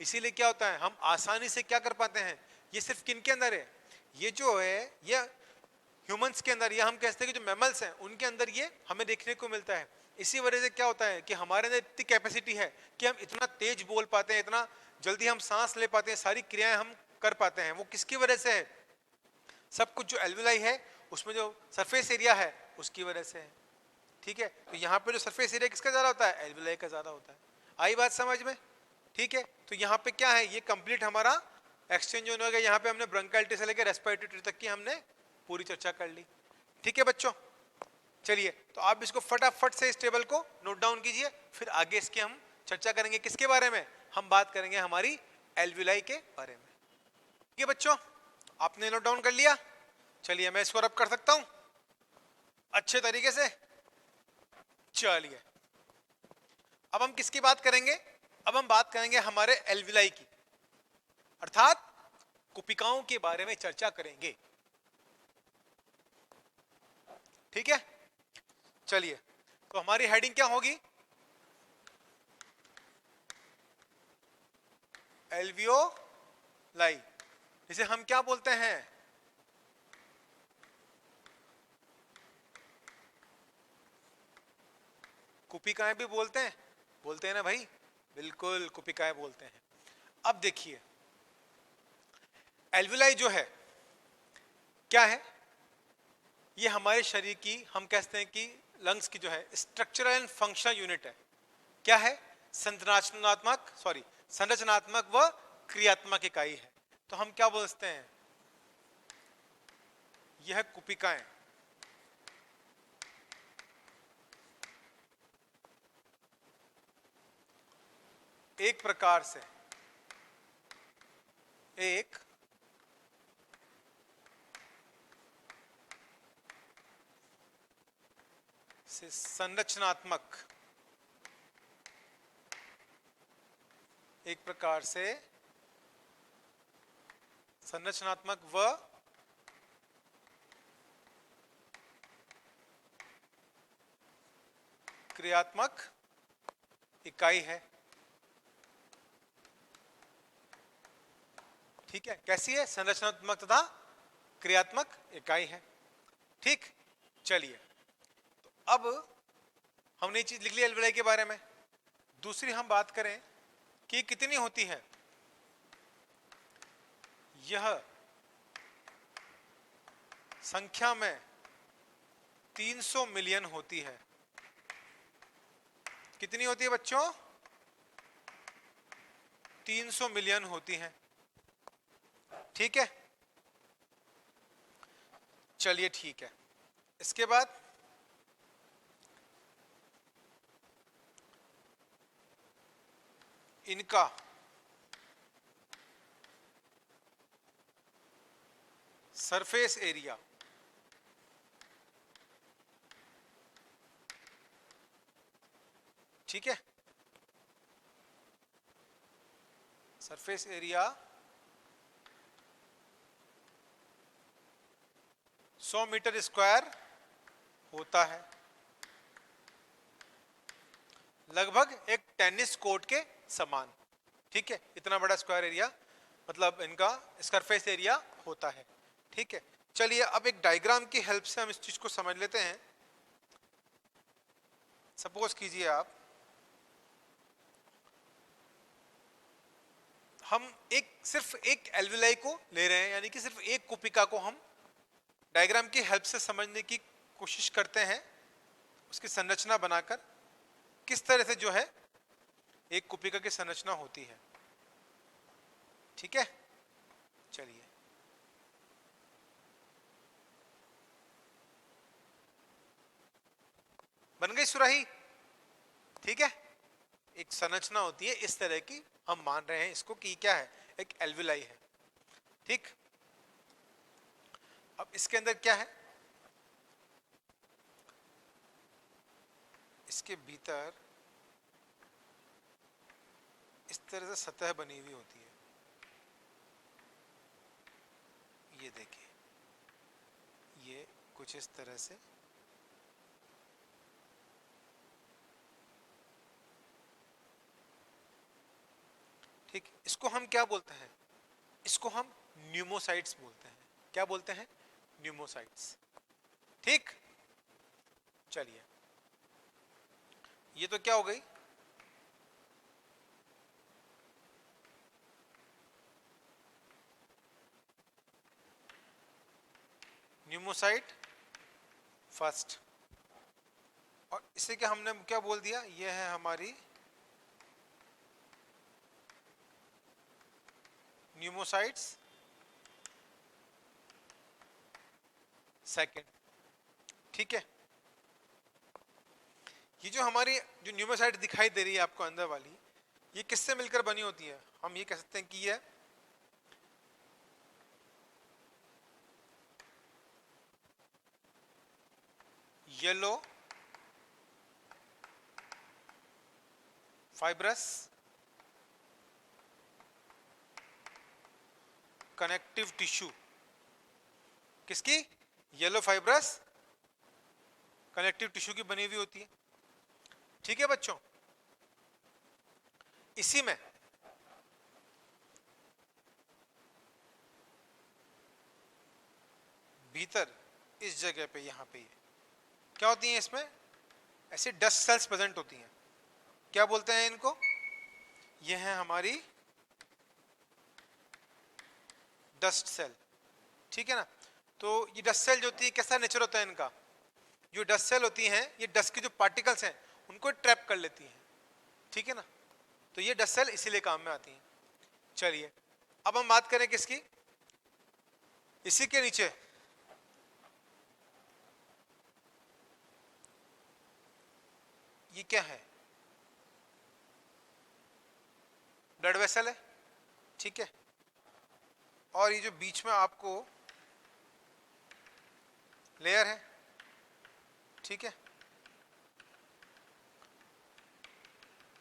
इसीलिए क्या होता है, हम आसानी से क्या कर पाते हैं? ये सिर्फ किन के अंदर है? ये जो है ये ह्यूमंस के अंदर, या हम कहते हैं कि जो मैमल्स हैं उनके अंदर ये हमें देखने को मिलता है। इसी वजह से क्या होता है कि हमारे अंदर इतनी कैपेसिटी है कि हम इतना तेज बोल पाते हैं, इतना जल्दी हम सांस ले पाते हैं, सारी क्रियाएं हम कर पाते हैं। वो किसकी वजह से है? सब कुछ जो एल्विलाई है उसमें जो सरफेस एरिया है उसकी वजह से है। ठीक है, तो यहाँ पे जो सरफेस एरिया किसका ज्यादा होता है? एल्विलाई का ज्यादा होता है। आई बात समझ में? ठीक है, तो यहाँ पे क्या है, ये कंप्लीट हमारा एक्सचेंज जोन हो गया। यहाँ पे हमने ब्रोंकाइटिस से लेकर रेस्पिरेटरी तक की हमने पूरी चर्चा कर ली। ठीक है बच्चों, चलिए तो आप इसको फटाफट से इस टेबल को नोट डाउन कीजिए, फिर आगे इसकी हम चर्चा करेंगे। किसके बारे में? हम बात करेंगे हमारी एल्विलाई के बारे में। ठीक है बच्चों, आपने नोट डाउन कर लिया? चलिए मैं इसको रब कर सकता हूं अच्छे तरीके से। चलिए अब हम किसकी बात करेंगे? अब हम बात करेंगे हमारे एल्विलाई की, अर्थात कुपिकाओं के बारे में चर्चा करेंगे। ठीक है, चलिए तो हमारी हेडिंग क्या होगी? एल्वियोलाई, जिसे हम क्या बोलते हैं? कुपिकाएं भी बोलते हैं। बोलते हैं ना भाई? बिल्कुल कुपिकाएं बोलते हैं। अब देखिए एल्वियोलाई जो है क्या है? ये हमारे शरीर की, हम कहते हैं कि लंग्स की जो है स्ट्रक्चरल एंड फंक्शनल यूनिट है। क्या है? संरचनात्मक व क्रियात्मक इकाई है। तो हम क्या बोलते हैं? यह कुपिकाएं एक प्रकार से एक संरचनात्मक, एक प्रकार से संरचनात्मक व क्रियात्मक इकाई है। ठीक है, कैसी है? संरचनात्मक तथा क्रियात्मक इकाई है। ठीक, चलिए तो अब हमने ये चीज लिख ली एल्वियोलाई के बारे में। दूसरी हम बात करें कि कितनी होती है? यह संख्या में 300 मिलियन होती है। कितनी होती है बच्चों? 300 मिलियन होती है। ठीक है, चलिए ठीक है। इसके बाद इनका सरफेस एरिया ठीक है, सरफेस एरिया 100 मीटर स्क्वायर होता है, लगभग एक टेनिस कोर्ट के समान। ठीक है, इतना बड़ा स्क्वायर एरिया मतलब इनका सरफेस एरिया होता है। ठीक है, चलिए अब एक डायग्राम की हेल्प से हम इस चीज को समझ लेते हैं। सपोज कीजिए आप, हम सिर्फ एक एल्वेलाई को ले रहे हैं, यानी कि सिर्फ एक कुपिका को हम डायग्राम की हेल्प से समझने की कोशिश करते हैं, उसकी संरचना बनाकर किस तरह से जो है एक कुपिका की संरचना होती है। ठीक है, चलिए बन गई सुराही। ठीक है, एक संरचना होती है इस तरह की, हम मान रहे हैं इसको कि क्या है, एक एल्वेलाई है। ठीक, अब इसके अंदर क्या है, इसके भीतर इस तरह से सतह बनी हुई होती है। ये देखिए, ये कुछ इस तरह से ठीक, इसको हम क्या बोलते हैं, इसको हम न्यूमोसाइट्स बोलते हैं। क्या बोलते हैं, न्यूमोसाइट्स। ठीक, चलिए ये तो क्या हो गई, न्यूमोसाइट फर्स्ट, और इसे क्या हमने क्या बोल दिया, ये है हमारी न्यूमोसाइट्स सेकंड। ठीक है, ये जो हमारी जो न्यूमोसाइट दिखाई दे रही है आपको अंदर वाली, ये किससे मिलकर बनी होती है, हम ये कह सकते हैं कि ये येलो फाइब्रस कनेक्टिव टिश्यू, किसकी, येलो फाइब्रस कनेक्टिव टिश्यू की बनी हुई होती है। ठीक है बच्चों, इसी में भीतर इस जगह पे, यहां पे क्या होती है, इसमें ऐसे डस्ट सेल्स प्रेजेंट होती हैं। क्या बोलते हैं इनको, ये है हमारी डस्ट सेल। ठीक है ना, तो ये डस्ट सेल जो होती है कैसा नेचर होता है इनका, जो डस्ट सेल होती हैं ये डस्ट के जो पार्टिकल्स हैं उनको ट्रैप कर लेती हैं। ठीक है ना, तो ये डस्ट सेल इसीलिए काम में आती हैं। चलिए अब हम बात करें किसकी, इसी के नीचे ये क्या है, ब्लड वेसल है। ठीक है, और ये जो बीच में आपको लेयर है, ठीक है,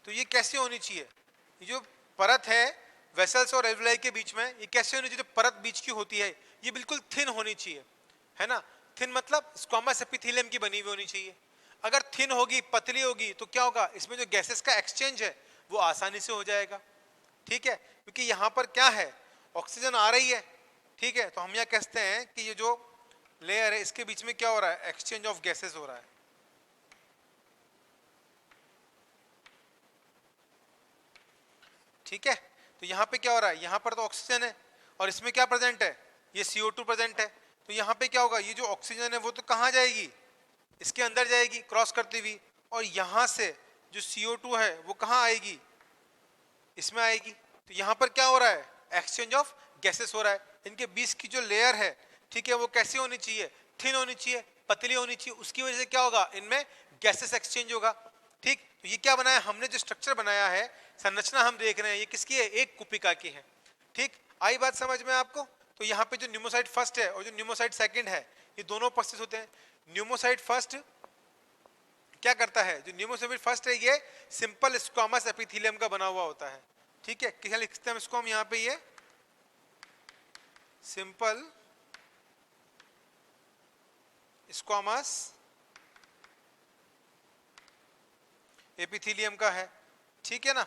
तो ये कैसे होनी चाहिए, ये जो परत है वेसल्स और एल्वेलाई के बीच में, ये कैसे होनी चाहिए, जो परत बीच की होती है ये बिल्कुल थिन होनी चाहिए, है ना। थिन मतलब स्क्वामस एपिथेलियम की बनी हुई होनी चाहिए। अगर थिन होगी, पतली होगी, तो क्या होगा, इसमें जो गैसेस का एक्सचेंज है वो आसानी से हो जाएगा। ठीक है, क्योंकि यहां पर क्या है, ऑक्सीजन आ रही है। ठीक है, तो हम यह कहते हैं कि ये जो लेयर है इसके बीच में क्या हो रहा है, एक्सचेंज ऑफ गैसेस हो रहा है। ठीक है, तो यहाँ पे क्या हो रहा है, यहाँ पर तो ऑक्सीजन है और इसमें क्या प्रेजेंट है, ये CO2 प्रेजेंट है। तो यहाँ पे क्या होगा, ये जो ऑक्सीजन है वो तो कहाँ जाएगी, इसके अंदर जाएगी क्रॉस करती हुई, और यहाँ से जो CO2 है वो कहाँ आएगी, इसमें आएगी। तो यहाँ पर क्या हो रहा है, एक्सचेंज ऑफ गैसेस हो रहा है। इनके बीच की जो लेयर है, ठीक है, वो कैसी होनी चाहिए, थिन होनी चाहिए, पतली होनी चाहिए। उसकी वजह से क्या होगा, इनमें गैसेस एक्सचेंज होगा। ठीक, तो ये क्या बनाया हमने, जो स्ट्रक्चर बनाया है, संरचना हम देख रहे हैं, ये किसकी है, एक कुपिका की है। ठीक, आई बात समझ में आपको। तो यहाँ पे जो न्यूमोसाइट फर्स्ट है और जो न्यूमोसाइट सेकंड है, ये दोनों उपस्थित होते हैं। न्यूमोसाइट फर्स्ट क्या करता है, जो न्यूमोसाइट फर्स्ट है ये सिंपल स्क्वामस एपिथेलियम का बना हुआ होता है। ठीक है, क्या लिखते हैं इसको हम यहाँ पे, ये सिंपल स्क्वामस एपिथेलियम का है, ठीक है ना।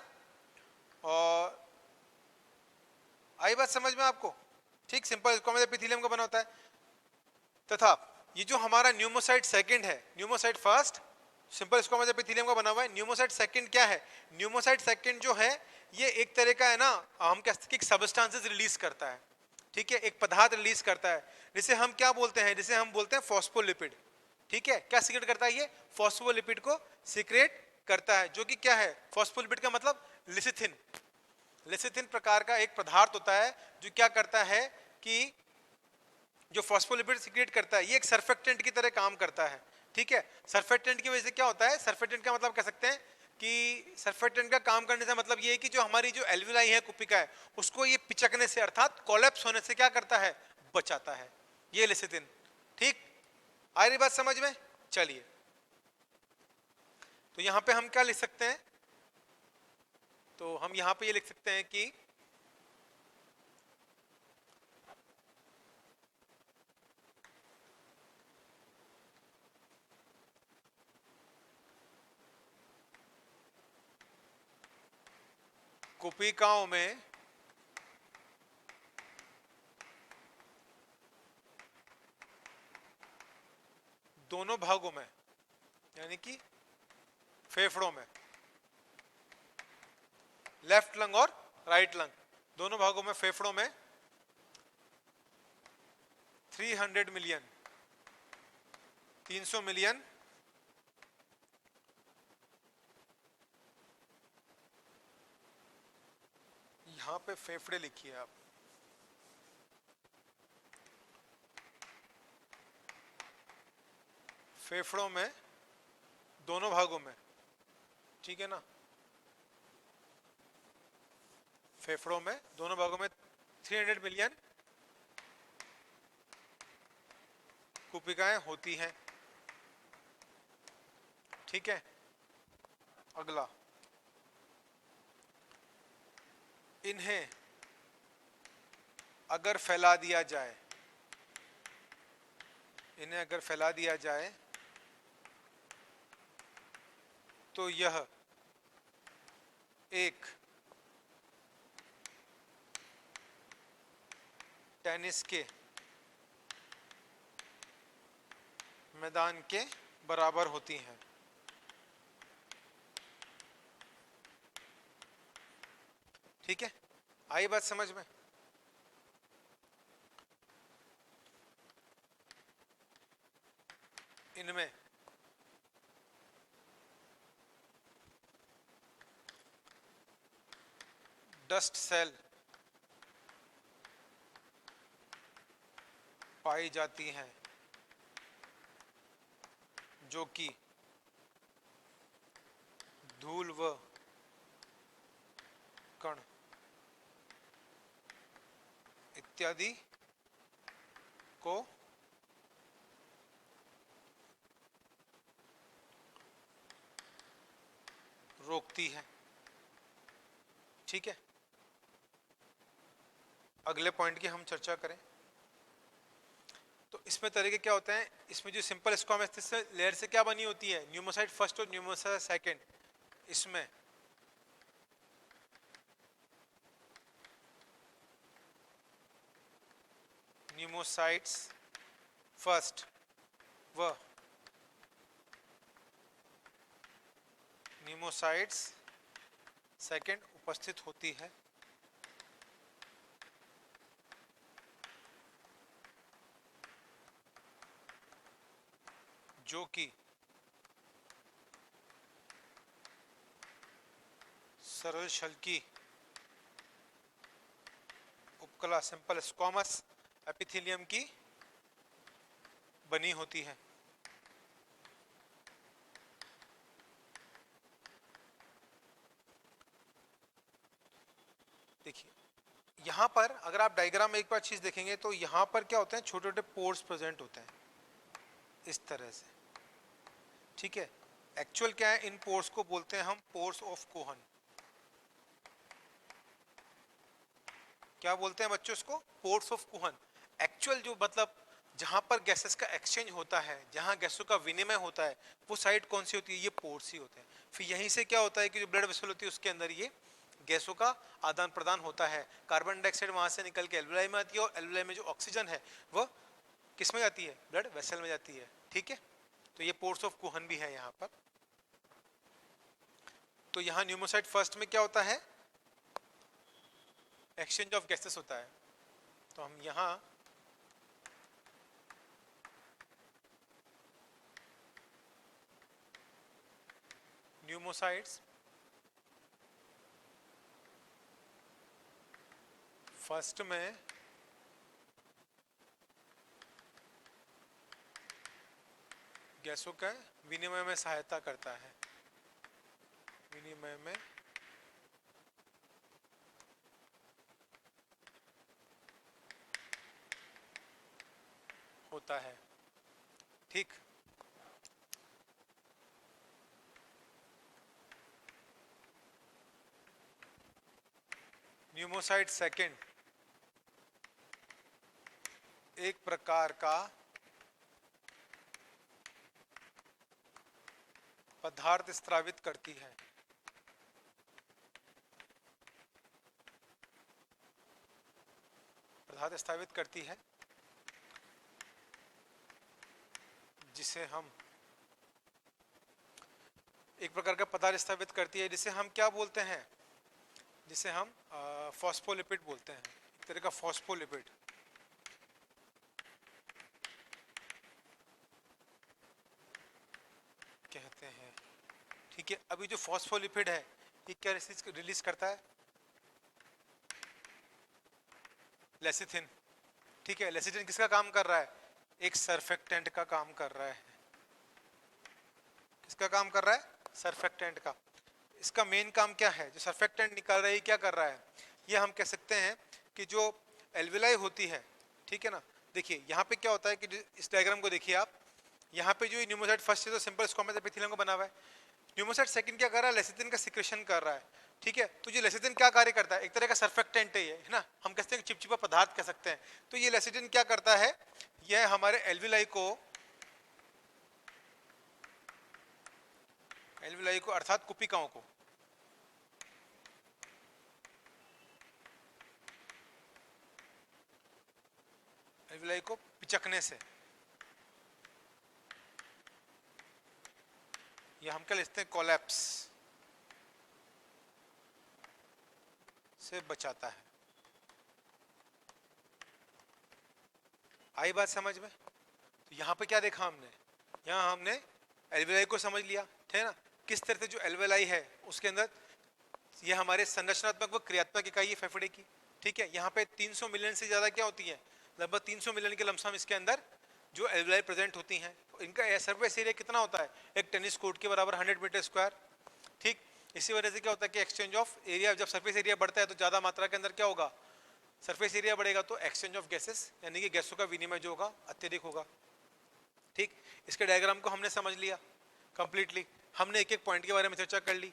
और आई बात समझ में आपको? ठीक, सिंपल स्क्वामस एपिथेलियम का बना होता है। तथा ये जो हमारा न्यूमोसाइट सेकंड है, pneumocyte first simple squamous epithelium का बना हुआ है, न्यूमोसाइट सेकंड क्या है? न्यूमोसाइट सेकंड जो है ये एक तरह का है ना, हम कह सकते हैं सब्सटेंसेस रिलीज करता है, ठीक है, एक पदार्थ रिलीज करता है जिसे हम क्या बोलते हैं, जिसे हम बोलते हैं फॉस्फोलिपिड। ठीक है, क्या सीक्रेट करता है? ये फॉस्फोलिपिड को सीक्रेट करता है, जो कि क्या है? फॉस्फोलिपिड का मतलब लिसिथिन। लिसिथिन प्रकार का एक पदार्थ होता है जो क्या करता है कि जो फॉस्फोलिपिड सीक्रेट करता है, ये एक सर्फेक्टेंट की तरह काम करता है। ठीक है, सर्फेक्टेंट की वजह से क्या होता है? सर्फेक्टेंट का मतलब कह सकते हैं कि सर्फेक्टेंट का काम करने से मतलब ये है कि जो हमारी जो एल्विलाई है कुपिका है, उसको ये पिचकने से अर्थात कोलैप्स होने से क्या करता है? बचाता है ये लिसिथिन। ठीक, आ रही बात समझ में? चलिए, तो यहां पे हम क्या लिख सकते हैं? तो हम यहां पे ये लिख सकते हैं कि कुपिकाओं में दोनों भागों में, यानी कि फेफड़ों में, लेफ्ट लंग और राइट लंग दोनों भागों में, फेफड़ों में 300 मिलियन 300 मिलियन यहां पे फेफड़े लिखिए आप, फेफड़ों में दोनों भागों में, ठीक है ना, फेफड़ों में दोनों भागों में 300 मिलियन कुपिकाएं होती हैं। ठीक है, अगला, इन्हें अगर फैला दिया जाए, इन्हें अगर फैला दिया जाए तो यह एक टेनिस के मैदान के बराबर होती हैं। ठीक है, आई बात समझ में? इनमें डस्ट सेल पाई जाती हैं जो कि धूल व कण इत्यादि को रोकती है। ठीक है, अगले पॉइंट की हम चर्चा करें तो इसमें तरीके क्या होते हैं? इसमें जो सिंपल स्क्वामस लेयर से क्या बनी होती है? न्यूमोसाइट फर्स्ट और न्यूमोसाइट सेकंड। इसमें न्यूमोसाइट्स फर्स्ट व न्यूमोसाइट्स सेकंड उपस्थित होती है, जो कि सरल शल्की उपकला सिंपल स्क्वामस एपिथेलियम की बनी होती है। देखिए, यहां पर अगर आप डायग्राम में एक बार चीज देखेंगे तो यहां पर क्या होते हैं? छोटे छोटे पोर्स प्रेजेंट होते हैं इस तरह से। ठीक है, एक्चुअल क्या है? इन पोर्स को बोलते हैं हम पोर्स ऑफ कोहन। क्या बोलते हैं बच्चों इसको? Pores of Kohn. एक्चुअल जो मतलब जहां पर गैसेस का एक्सचेंज होता है, जहां गैसों का विनिमय होता है, वो साइड कौन सी होती है? ये पोर्स ही होते हैं। फिर यहीं से क्या होता है कि जो ब्लड वेसल होती है उसके अंदर ये गैसों का आदान प्रदान होता है। कार्बन डाइऑक्साइड वहां से निकल के एल्विलाई में आती है और एल्विलाई में जो ऑक्सीजन है वह किस में जाती है? ब्लड वेसल में जाती है। ठीक है, तो ये पोर्स ऑफ कुहन भी है यहाँ पर। तो यहाँ न्यूमोसाइट फर्स्ट में क्या होता है? एक्सचेंज ऑफ गैसेस होता है। तो हम यहाँ न्यूमोसाइट्स फर्स्ट में गैसों का विनिमय में सहायता करता है, विनिमय में होता है। ठीक, न्यूमोसाइट सेकंड एक प्रकार का पदार्थ स्रावित करती है, पदार्थ स्रावित करती है जिसे हम एक प्रकार का पदार्थ स्रावित करती है जिसे हम क्या बोलते हैं? जिसे हम फॉस्फोलिपिड बोलते हैं, एक तरह का फॉस्फोलिपिड। कहते हैं। ठीक है, अभी जो फॉस्फोलिपिड है ये क्या रिलीज करता है? लेसिथिन। ठीक है, लेसिथिन किसका काम कर रहा है? एक सर्फेक्टेंट का काम कर रहा है। किसका काम कर रहा है? सर्फेक्टेंट का। इसका मेन काम क्या है? जो सर्फेक्टेंट निकाल रहा है क्या कर रहा है? ये हम कह सकते हैं कि जो एल्विलाई होती है, ठीक है ना, देखिए यहाँ पे क्या होता है कि इस डायग्राम को देखिए आप, यहाँ पे जो न्यूमोसाइट फर्स्ट है तो सिंपल स्क्वामस एपिथेलियम को बना हुआ है। न्यूमोसाइट सेकंड क्या कर रहा है? लेसिथिन का सिक्रेशन कर रहा है। ठीक है, तो ये लेसिथिन क्या कार्य करता है? एक तरह का सर्फेक्टेंट है ये, है ना, हम कहते हैं चिपचिपा पदार्थ कह सकते हैं। तो ये लेसिथिन क्या करता है? यह हमारे एल्विलाई को अर्थात कुपिकाओं को एल्विलाई को पिचकने से, या हम क्या लिखते हैं? कोलैप्स से बचाता है। आई बात समझ में? तो यहाँ पे क्या देखा हमने? यहाँ हमने एल्विलाई को समझ लिया, ठीक है ना, किस तरह से जो एल्विलाई है उसके अंदर ये हमारे संरचनात्मक व क्रियात्मक इकाई है फेफड़े की। ठीक है, यहाँ पे 300 मिलियन से ज्यादा क्या होती है? लगभग 300 मिलियन के लमसम इसके अंदर जो एल्विलाई प्रेजेंट होती हैं। इनका सरफेस एरिया कितना होता है? एक टेनिस कोर्ट के बराबर, 100 मीटर स्क्वायर। ठीक, इसी वजह से क्या होता है कि एक्सचेंज ऑफ एरिया, जब सरफेस एरिया बढ़ता है तो ज्यादा मात्रा के अंदर क्या होगा? सरफेस एरिया बढ़ेगा तो एक्सचेंज ऑफ गैसेस यानी कि गैसों का विनिमय जो होगा अत्यधिक होगा। ठीक, इसके डायग्राम को हमने समझ लिया कंप्लीटली, हमने एक एक पॉइंट के बारे में चर्चा कर ली।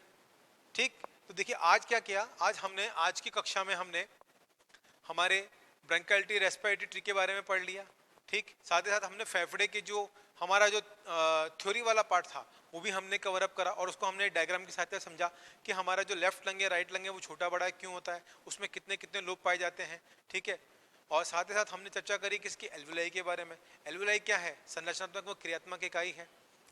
ठीक, तो देखिए आज क्या किया, आज की कक्षा में हमने हमारे ब्रोंकाइटिस रेस्पिरेटरी ट्री के बारे में पढ़ लिया। ठीक, साथ ही साथ हमने फेफड़े के जो हमारा जो थ्योरी वाला पार्ट था वो भी हमने कवर अप करा और उसको हमने डायग्राम की सहायता से समझा कि हमारा जो लेफ्ट लंग है राइट लंग है वो छोटा बड़ा क्यों होता है, उसमें कितने कितने लोब पाए जाते हैं। ठीक है, और साथ ही साथ हमने चर्चा करी किसकी? एल्विलाई के बारे में। एल्विलाई क्या है? संरचनात्मक व क्रियात्मक इकाई है।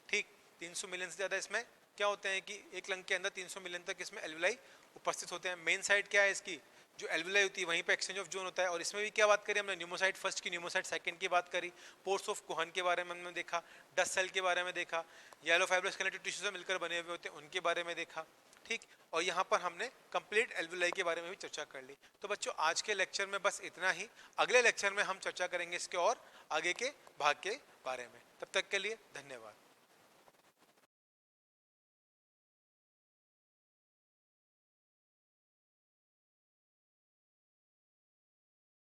ठीक, 300 मिलियन से ज़्यादा इसमें क्या होते हैं कि एक लंग के अंदर 300 मिलियन तक इसमें एल्विलाई उपस्थित होते हैं। मेन साइड क्या है इसकी? जो एल्विलाई होती है वहीं पे एक्सचेंज ऑफ जोन होता है। और इसमें भी क्या बात करी हमने? न्यूमोसाइट फर्स्ट की, न्यूमोसाइट सेकंड की बात करी, पोर्स ऑफ कुहन के बारे में हमने देखा, डस्ट सेल के बारे में देखा, येलो फाइब्रस कनेक्टिव टिश्यू से मिलकर बने हुए होते हैं उनके बारे में देखा। ठीक, और यहाँ पर हमने कंप्लीट एल्विलाई के बारे में भी चर्चा कर ली। तो बच्चों आज के लेक्चर में बस इतना ही। अगले लेक्चर में हम चर्चा करेंगे इसके और आगे के भाग के बारे में। तब तक के लिए धन्यवाद।